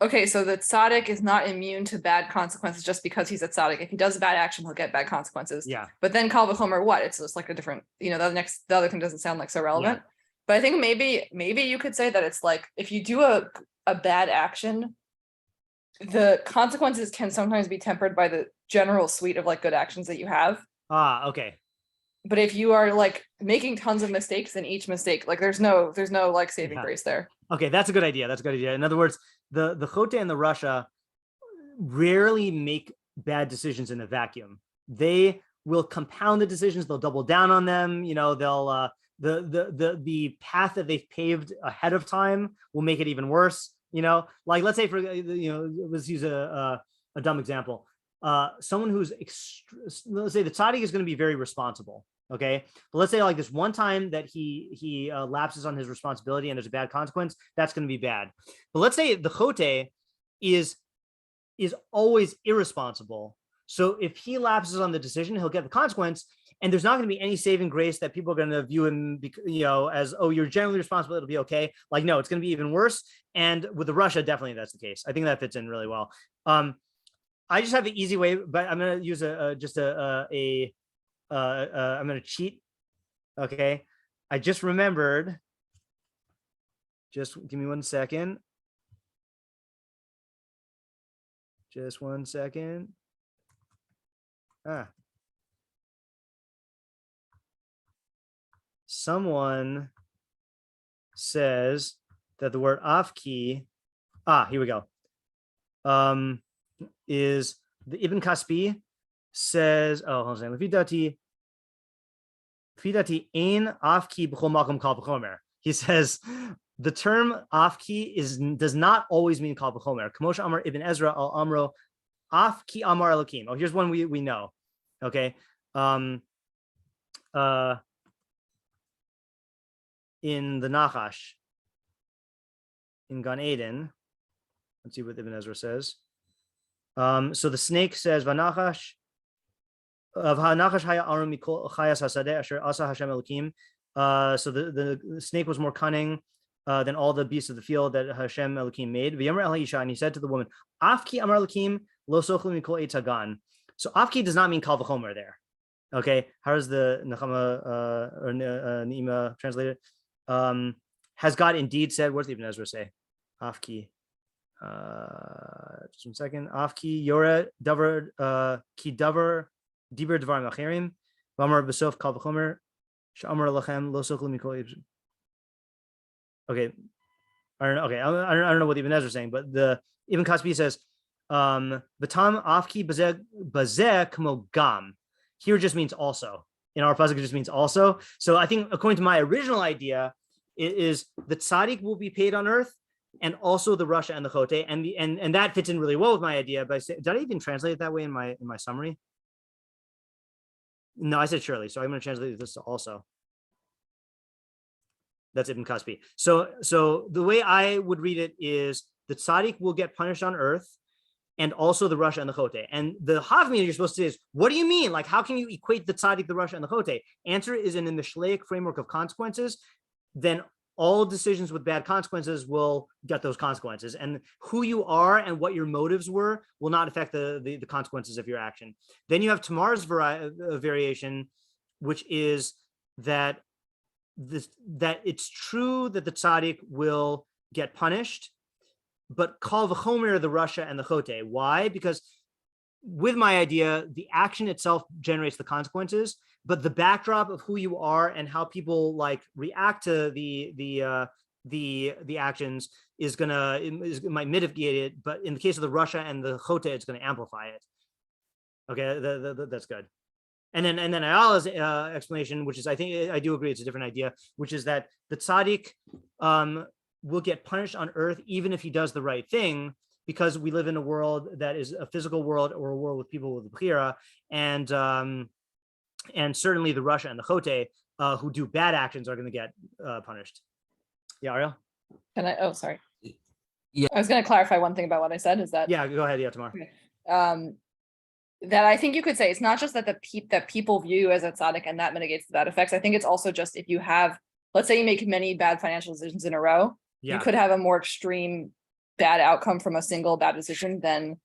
okay, so the tzaddik is not immune to bad consequences just because he's a tzaddik. If he does a bad action, he'll get bad consequences. Yeah. But then kal v'chomer, what? It's just like a different, the other thing doesn't sound like so relevant. Yeah. But I think maybe you could say that it's like if you do a bad action, the consequences can sometimes be tempered by the general suite of like good actions that you have. Okay. But if you are like making tons of mistakes in each mistake, like there's no like saving grace there. Okay, that's a good idea. In other words, the Chotey and the Rasha rarely make bad decisions in a vacuum. They will compound the decisions. They'll double down on them. They'll the path that they've paved ahead of time will make it even worse. Like let's say let's use a dumb example. Someone who's let's say the tzaddik is going to be very responsible. Okay, but let's say like this one time that he lapses on his responsibility and there's a bad consequence, that's going to be bad. But let's say the Chotey is always irresponsible. So if he lapses on the decision, he'll get the consequence, and there's not going to be any saving grace that people are going to view him, as, oh, you're generally responsible, it'll be okay. Like, no, it's going to be even worse. And with the Rasha, definitely that's the case. I think that fits in really well. I just have the easy way, but I'm going to use I'm going to cheat. Okay. I just remembered. Just give me 1 second. Just 1 second. Someone says that the word afki, here we go. Is the Ibn Kaspi says, hold on a second. Fidati ein afki b'chol makom kal v'chomer. He says the term afki does not always mean kal v'chomer. Kamosha Amar Ibn Ezra al Amro afki Amar Elokim. Oh, here's one we know. Okay. In the Nachash, in Gan Eden, let's see what Ibn Ezra says. So the snake says, "Vanachash of Hanachash haya arum mikol chayas hasadeh asher asa Hashem Elokim." So the snake was more cunning than all the beasts of the field that Hashem Elokim made. V'yomer el ha'isha, and he said to the woman, "Afki amar Elokim lo sochlu mikol eitz hagan." So afki does not mean kal v'chomer there. Okay, how does the Nechama or Neima translate it? Has God indeed said? What does Ibn Ezra say? Afki. Just 1 second. Afki yore davar ki davar diber dvar machirim v'amar b'sof kal v'chomer she'amar lachem lo sochlu mikol. Okay, I don't know what Ibn Ezra is saying, but the Ibn Kaspi says, "V'tam afki bazeh kamo gam." Here just means also. In our pasuk, it just means also. So I think, according to my original idea, it is the tzaddik will be paid on earth, and also the Rasha and the Chotey, and that fits in really well with my idea. But did I even translate it that way in my summary? No, I said surely. So I'm going to translate this to also. That's Ibn Kaspi. So the way I would read it is the tzaddik will get punished on earth, and also the Rasha and the Chotey. And the Havmina you're supposed to say is, what do you mean? Like, how can you equate the Tzadik, the Rasha, and the Chotey? Answer is in the Mishleic framework of consequences, then all decisions with bad consequences will get those consequences. And who you are and what your motives were will not affect the consequences of your action. Then you have Tamar's variation, which is that it's true that the Tzadik will get punished, but kal v'chomer the Rasha and the Chotey. Why? Because with my idea, the action itself generates the consequences, but the backdrop of who you are and how people like react to the actions it might mitigate it. But in the case of the Rasha and the Chotey, it's going to amplify it. Okay, that's good. And then Ayala's explanation, which is, I think I do agree, it's a different idea, which is that the Tzadik will get punished on earth even if he does the right thing, because we live in a world that is a physical world or a world with people with bechira, and certainly the Rasha and the Chotey who do bad actions are going to get punished. Yeah, Ariel? Can I? Oh, sorry. Yeah. I was going to clarify one thing about what I said. Is that? Yeah, go ahead. Yeah, Tamar. Okay. That I think you could say it's not just that that people view you as a tzaddik and that mitigates the bad effects. I think it's also just if you have, let's say you make many bad financial decisions in a row, you could have a more extreme bad outcome from a single bad decision than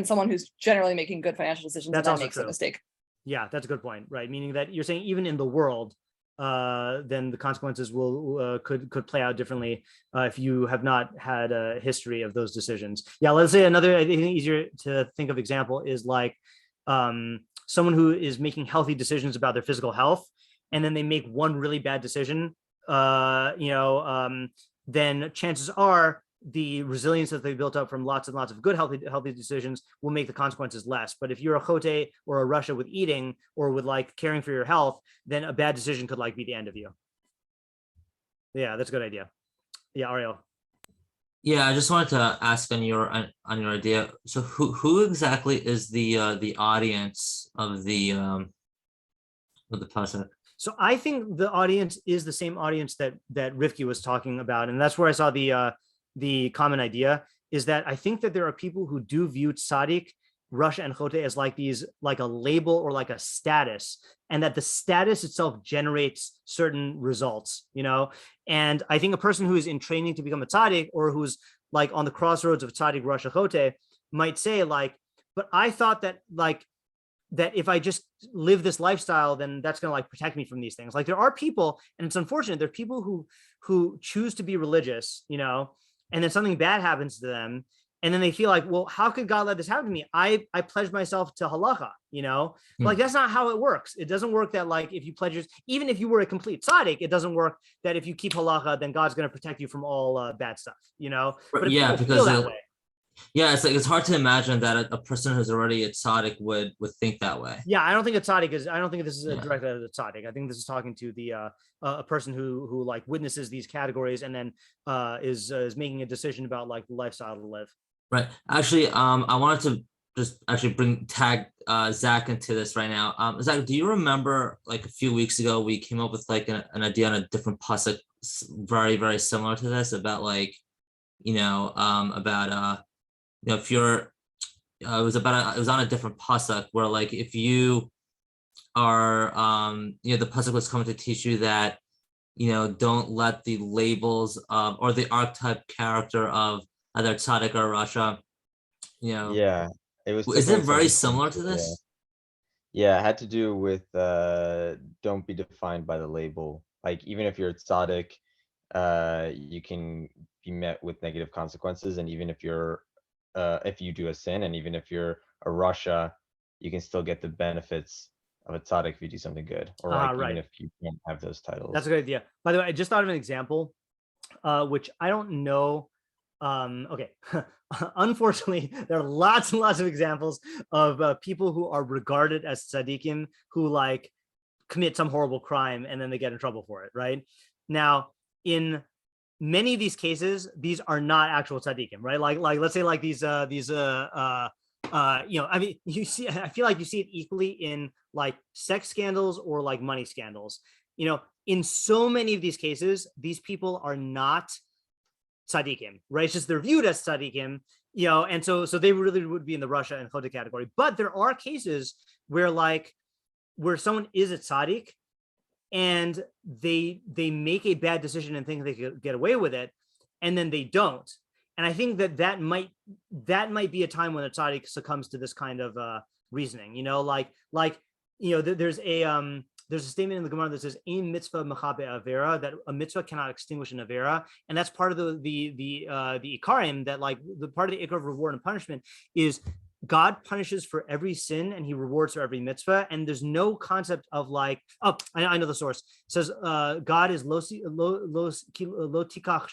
someone who's generally making good financial decisions and then makes a mistake. Yeah, that's a good point, right? Meaning that you're saying even in the world, then the consequences will could play out differently if you have not had a history of those decisions. Yeah, let's say another, I think easier to think of example is like someone who is making healthy decisions about their physical health, and then they make one really bad decision. Then chances are the resilience that they built up from lots and lots of good healthy decisions will make the consequences less. But if you're a Chotey or a Rasha with eating or with like caring for your health, then a bad decision could like be the end of you. Yeah, that's a good idea. Yeah, Ariel. Yeah, I just wanted to ask on your idea. So who exactly is the audience of the pasuk? So I think the audience is the same audience that Rivki was talking about, and that's where I saw the common idea is that I think that there are people who do view Tzadik, Rasha, and Chotey as like a label or like a status, and that the status itself generates certain results, and I think a person who is in training to become a Tzadik or who's like on the crossroads of Tzadik, Rasha, Chotey might say like, but I thought that that if I just live this lifestyle, then that's going to like protect me from these things. Like there are people, and it's unfortunate, there are people who choose to be religious, and then something bad happens to them, and then they feel like, well, how could God let this happen to me? I pledged myself to halacha, Like that's not how it works. It doesn't work that like if you pledge, even if you were a complete tzaddik, it doesn't work that if you keep halacha, then God's going to protect you from all bad stuff, But yeah, because yeah, it's hard to imagine that a person who's already a tzaddik would think that way. Yeah, I don't think a tzaddik is. I don't think this is directly at a tzaddik. I think this is talking to the a person who like witnesses these categories and then is making a decision about like the lifestyle to live. Right. Actually, I wanted to just actually tag Zach into this right now. Zach, do you remember like a few weeks ago we came up with like an idea on a different pasuk, very very similar to this about like, if you're, it was on a different pasuk where like if you are, the pasuk was coming to teach you that, don't let the labels of or the archetype character of either tzaddik or Rasha, Yeah, it was. Isn't it very similar to this? Yeah, it had to do with don't be defined by the label. Like even if you're a tzaddik, you can be met with negative consequences, and even if you do a sin, and even if you're a Rasha, you can still get the benefits of a tzaddik if you do something good, or like even if you don't have those titles. That's a good idea. By the way, I just thought of an example, which I don't know. Okay, unfortunately, there are lots and lots of examples of people who are regarded as tzaddikim who like commit some horrible crime and then they get in trouble for it. Right now, in many of these cases, these are not actual tzaddikim, right? Like let's say like these I mean, I feel like you see it equally in like sex scandals or like money scandals. In so many of these cases, these people are not tzaddikim, right? It's just they're viewed as tzaddikim and so they really would be in the Rasha and Chotey category. But there are cases where someone is a tzaddik and they make a bad decision and think they could get away with it, and then they don't. And I think that might be a time when a tzaddik succumbs to this kind of reasoning. There's a statement in the Gemara that says "Ein mitzvah mechabe avera," that a mitzvah cannot extinguish an avera, and that's part of the ikarim, that the part of the ikar of reward and punishment is God punishes for every sin and he rewards for every mitzvah, and there's no concept of I know the source. It says God is lo yikach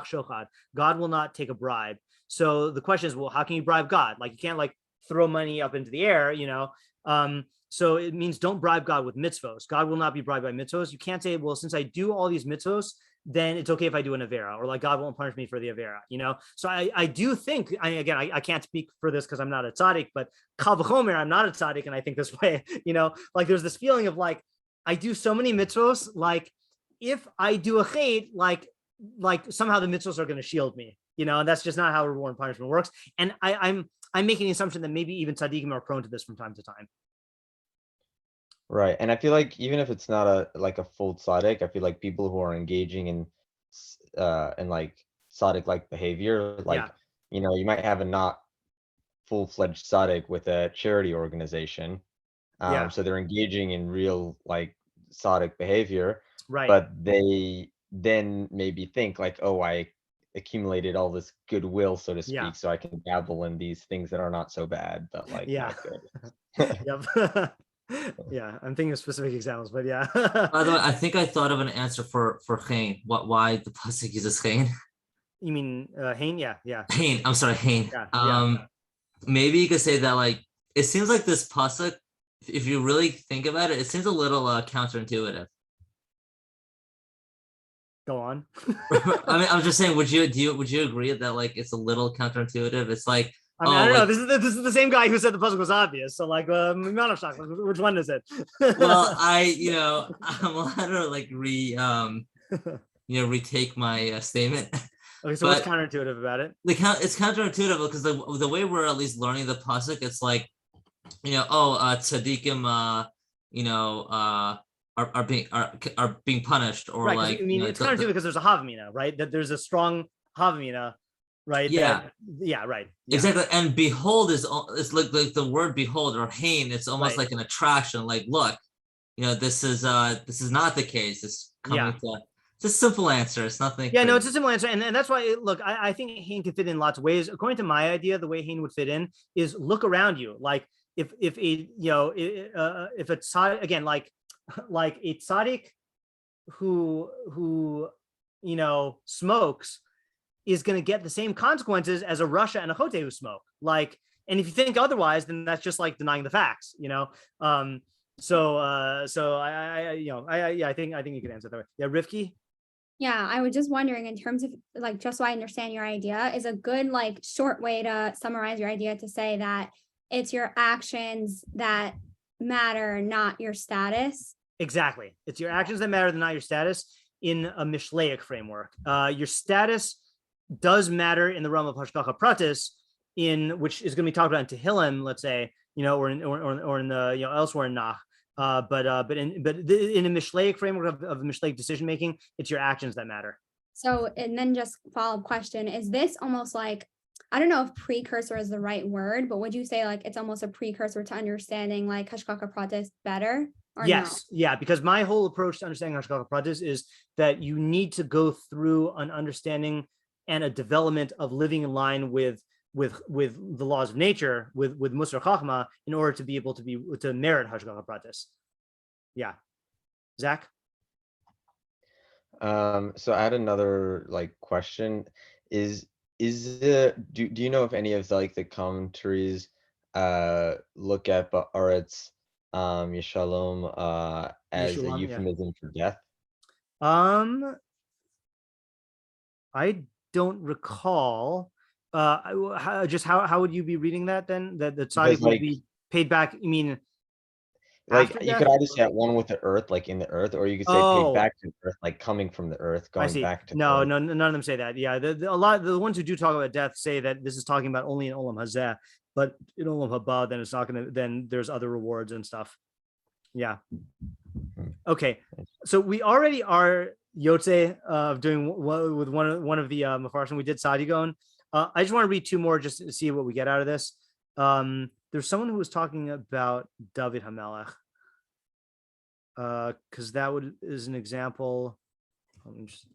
shochad. God will not take a bribe. So the question is, well, how can you bribe God? You can't throw money up into the air, So it means don't bribe God with mitzvos. God will not be bribed by mitzvos. You can't say, well, since I do all these mitzvos, then it's okay if I do an avera, or God won't punish me for the avera, So I do think, I can't speak for this because I'm not a tzaddik, but kal v'chomer, I'm not a tzaddik, and I think this way, there's this feeling of I do so many mitzvos, if I do a chait, somehow the mitzvos are going to shield me, and that's just not how reward and punishment works. And I'm making the assumption that maybe even tzaddikim are prone to this from time to time. Right. And I feel even if it's not a full tzaddik, I feel people who are engaging in tzaddik behavior, you might have a not full-fledged tzaddik with a charity organization. So they're engaging in real tzaddik behavior. Right. But they then maybe think oh, I accumulated all this goodwill, so to speak, so I can dabble in these things that are not so bad, but not good. Yep. Yeah, I'm thinking of specific examples, but yeah. By the way, I think I thought of an answer for Chain. Why the pasuk uses Chain? You mean Hain? Yeah. Hain. I'm sorry, Hain. Yeah. Maybe you could say that it seems like this pasuk, if you really think about it, it seems a little counterintuitive. Go on. I mean, I'm just saying. Would you agree that it's a little counterintuitive? It's I don't know. This is the same guy who said the puzzle was obvious. So which one is it? Well, I'm allowed to retake my statement. Okay, so what's counterintuitive about it? It's counterintuitive because the way we're at least learning the pasuk, it's tzaddikim, are being punished, or right, it's counterintuitive because there's a havamina, right? That there's a strong havamina. Right. Yeah. Right. Yeah. Exactly. And behold is like the word behold or hain. It's almost like an attraction. Look, this is not the case. It's coming to. It's a simple answer. It's nothing. Yeah. No, it's a simple answer, and that's why. Look, I think hain can fit in lots of ways. According to my idea, the way hain would fit in is look around you. If a tzaddik, again, like a tzaddik who smokes is going to get the same consequences as a Rasha and a Chotey who smoke. And if you think otherwise, then that's just denying the facts, So I think you can answer that way. Yeah, Rivki. Yeah, I was just wondering, in terms of just so I understand your idea, is a good short way to summarize your idea to say that it's your actions that matter, not your status. Exactly, it's your actions that matter, not your status. In a Mishleic framework, your status does matter in the realm of hashgacha pratis, which is going to be talked about in Tehillim, let's say, or in the elsewhere in Nach. But in a Mishleic framework of Mishleic decision making, it's your actions that matter. So, and then just follow-up question: is this almost I don't know if precursor is the right word, but would you say it's almost a precursor to understanding hashgacha pratis better? Or yes, no? Yeah, because my whole approach to understanding hashgacha pratis is that you need to go through an understanding and a development of living in line with the laws of nature, with Musar Chachma, in order to be able to merit hashgacha pratis. Yeah, Zach. So I had another question. Do you know if any of the commentaries look at Ba'aretz Yishalom as a euphemism for death? I don't recall. How would you be reading that then? That the tzaddik would be paid back? You mean Like after you death? could either say one with the earth, like in the earth, or you could say Oh. paid back to the earth, like coming from the earth, I going see. back to No, earth. no, none of them say that. Yeah, a lot the ones who do talk about death say that this is talking about only in Olam Hazeh, but in Olam Haba, then it's not gonna. Then there's other rewards and stuff. Yeah. Okay, so we already are Yotze of doing with one of the Mefarshim. We did Sadigon. I just want to read two more just to see what we get out of this. There's someone who was talking about David Hamelech. Because that is an example. Let me just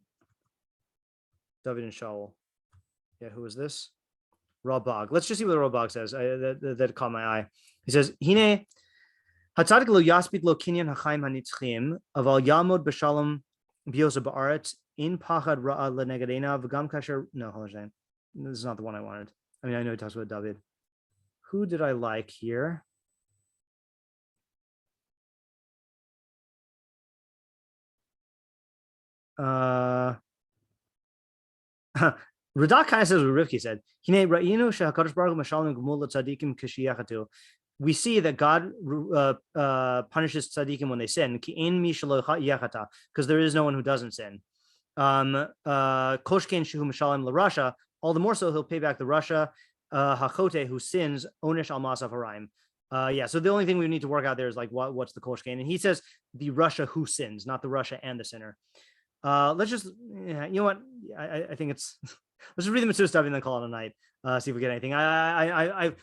David and Shaul. Yeah, who is this? Rabag. Let's just see what the Rabag says. That caught my eye. He says, "Hine hatzadik lo yaspit lo kinyan hachaim hanitzchim aval yamod b'shalom biosa ba'aretz in pachad ra'a lenegadena v'gam kasher." No, hold on. This is not the one I wanted. I mean, I know he talks about David. Who did I like here? Radak kind of says what Rivki said. We see that God punishes tzaddikim when they sin, because there is no one who doesn't sin. All the more so he'll pay back the Rasha, Chotey, who sins, onish al masav haraim. Yeah, so the only thing we need to work out there is like what's the koshkein, and he says the Rasha who sins, not the Rasha and the sinner. Let's just, you know what? I think it's let's just read the Mitzvah stuff and then call it a night. See if we get anything.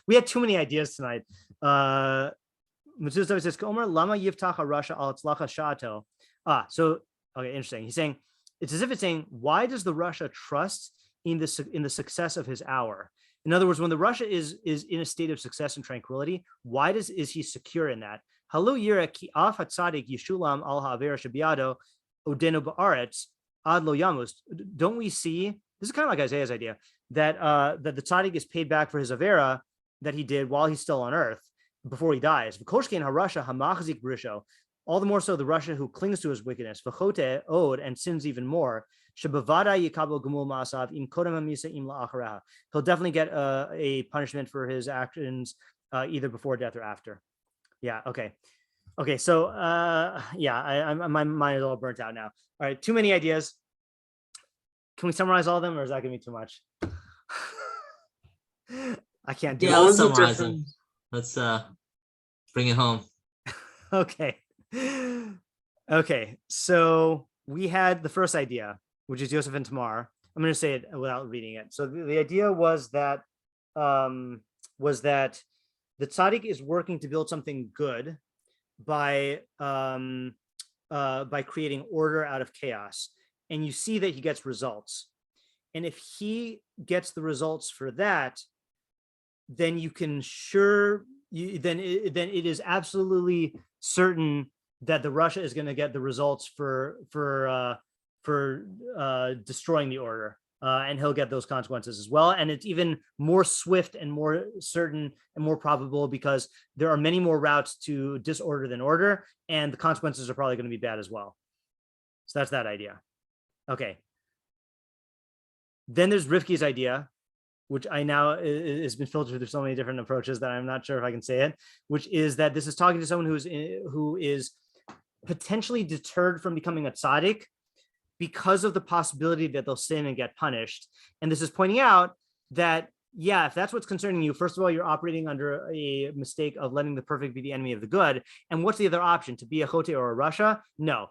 We had too many ideas tonight. Mitzvah stuff says, "Omer lama yiftach Rasha al tzlacha sha'ato." So okay, interesting. He's saying it's as if it's saying, why does the Rasha trust in the success of his hour? In other words, when the Rasha is in a state of success and tranquility, why is he secure in that? Halu yira ki af hatzadik yishulam al ha'aver shabiado. Odenu ba'aretz ad lo yamus. Don't we see, this is kind of like Isaiah's idea, that that the Tzadik is paid back for his avera that he did while he's still on earth before he dies. V'koshkein harasha hamachzik b'risho. All the more so the Rasha who clings to his wickedness. V'chote od, and sins even more. Shebavada yikabel gemul ma'asav im kodem hamisa im la'achareha. He'll definitely get a punishment for his actions either before death or after. Yeah. Okay, so yeah, my mind is all burnt out now. All right, too many ideas. Can we summarize all of them, or is that gonna be too much? I can't do Yeah, What let's was the summarize them. Let's bring it home. Okay. Okay, so we had the first idea, which is Yosef and Tamar. I'm going to say it without reading it. So the idea was that the tzaddik is working to build something good by creating order out of chaos, and you see that he gets results. And if he gets the results for that, then you can then it is absolutely certain that the Rasha is going to get the results for destroying the order, and he'll get those consequences as well. And it's even more swift and more certain and more probable because there are many more routes to disorder than order, and the consequences are probably going to be bad as well. So that's that idea. Okay. Then there's Rivki's idea, which I now has been filtered through so many different approaches that I'm not sure if I can say it, which is that this is talking to someone who is potentially deterred from becoming a tzaddik because of the possibility that they'll sin and get punished. And this is pointing out that, yeah, if that's what's concerning you, first of all, you're operating under a mistake of letting the perfect be the enemy of the good. And what's the other option? To be a Chotey or a Rasha? No.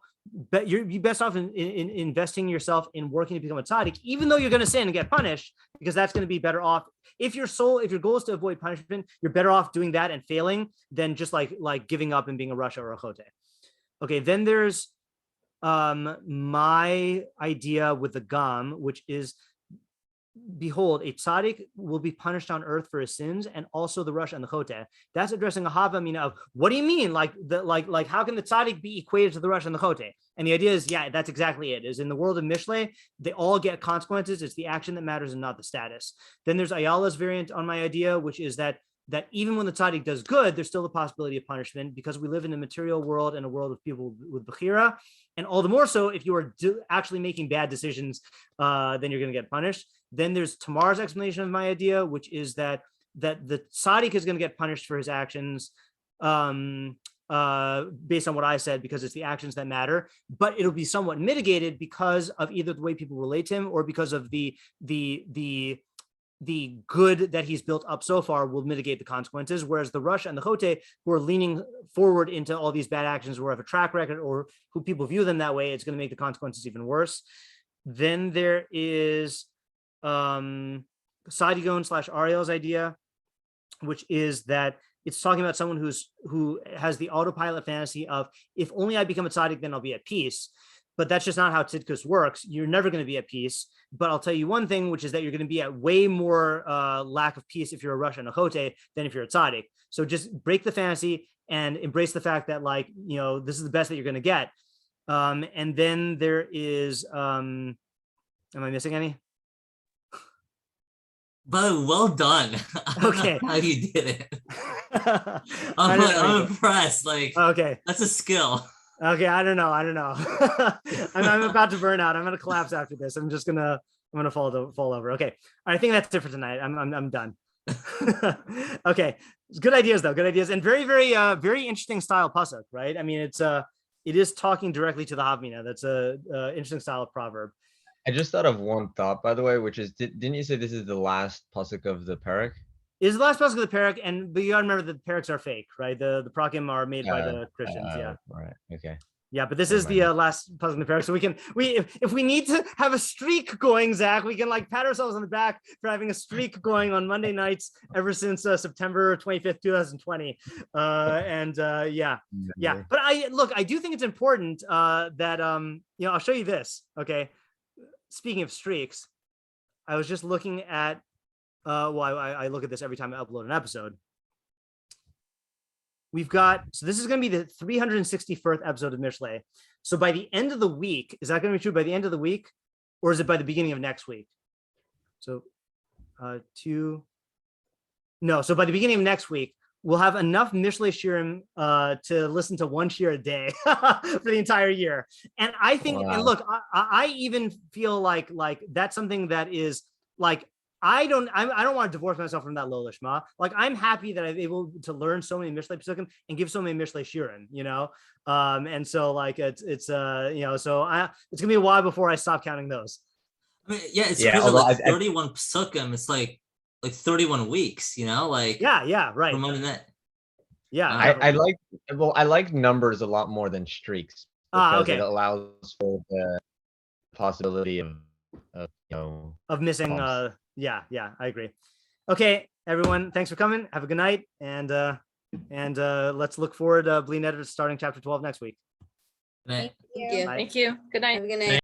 But you're best off in investing yourself in working to become a tzaddik, even though you're going to sin and get punished, because that's going to be better off. If your goal is to avoid punishment, you're better off doing that and failing than just like giving up and being a Rasha or a Chotey. Okay, then there's my idea with the gam, which is, behold, a tzaddik will be punished on earth for his sins, and also the Rasha and the Chotey. That's addressing a hava mina of, what do you mean? Like how can the tzaddik be equated to the Rasha and the Chotey? And the idea is, yeah, that's exactly it. Is in the world of Mishlei, they all get consequences. It's the action that matters and not the status. Then there's Ayala's variant on my idea, which is that even when the tzaddik does good, there's still the possibility of punishment because we live in a material world and a world of people with bechira. And all the more so if you are actually making bad decisions, then you're going to get punished. Then there's Tamar's explanation of my idea, which is that the tzaddik is going to get punished for his actions based on what I said, because it's the actions that matter, but it'll be somewhat mitigated because of either the way people relate to him or because of the good that he's built up so far will mitigate the consequences. Whereas the Rasha and the Chotey, who are leaning forward into all these bad actions or have a track record or who people view them that way, it's going to make the consequences even worse. Then there is Sadigon / Ariel's idea, which is that it's talking about someone who has the autopilot fantasy of, if only I become a tzaddik, then I'll be at peace. But that's just not how tzidkus works. You're never going to be at peace. But I'll tell you one thing, which is that you're going to be at way more lack of peace if you're a Rasha and a Chotey than if you're a tzaddik. So just break the fantasy and embrace the fact that, like, you know, this is the best that you're going to get. And then there is, am I missing any? But well done. Okay. How you did it. I'm impressed. Like, okay, that's a skill. Okay, I don't know. I'm about to burn out. I'm gonna collapse after this. I'm gonna fall over. Okay, I think that's it for tonight. I'm done. Okay, good ideas though. Good ideas, and very interesting style pasuk, right? I mean, it is talking directly to the Havmina. That's a interesting style of proverb. I just thought of one thought, by the way, which is, didn't you say this is the last pasuk of the parak? It is the last pasuk of the parak, but you gotta remember that the paraks are fake, right? The prakim are made by the Christians. Yeah. All right. Okay. Yeah, but this is the last pasuk of the parak, so if we need to have a streak going, Zach, we can like pat ourselves on the back for having a streak going on Monday nights ever since September 25th, 2020. Yeah. But I do think it's important that I'll show you this. Okay. Speaking of streaks, I was just looking at, I look at this every time I upload an episode. So this is going to be the 361st episode of Mishlei. So by the end of the week, is that going to be true by the end of the week, or is it by the beginning of next week? So by the beginning of next week, we'll have enough Mishlei Shiurim to listen to one shiur a day for the entire year. And I think, and look, I even feel like that's something that is like, I don't want to divorce myself from that lo lishma. Like, I'm happy that I'm able to learn so many Mishlei pasukim and give so many Mishlei shiurim, and so like it's it's gonna be a while before I stop counting those. I mean, it's because of like 31 pasukim. It's like 31 weeks, like right. Yeah, I like numbers a lot more than streaks, because it allows for the possibility of missing. Yeah, I agree. Okay, everyone, thanks for coming. Have a good night, and let's look forward to Bli Neder starting chapter 12 next week. Thank you. Thank you. Good night. Have a good night.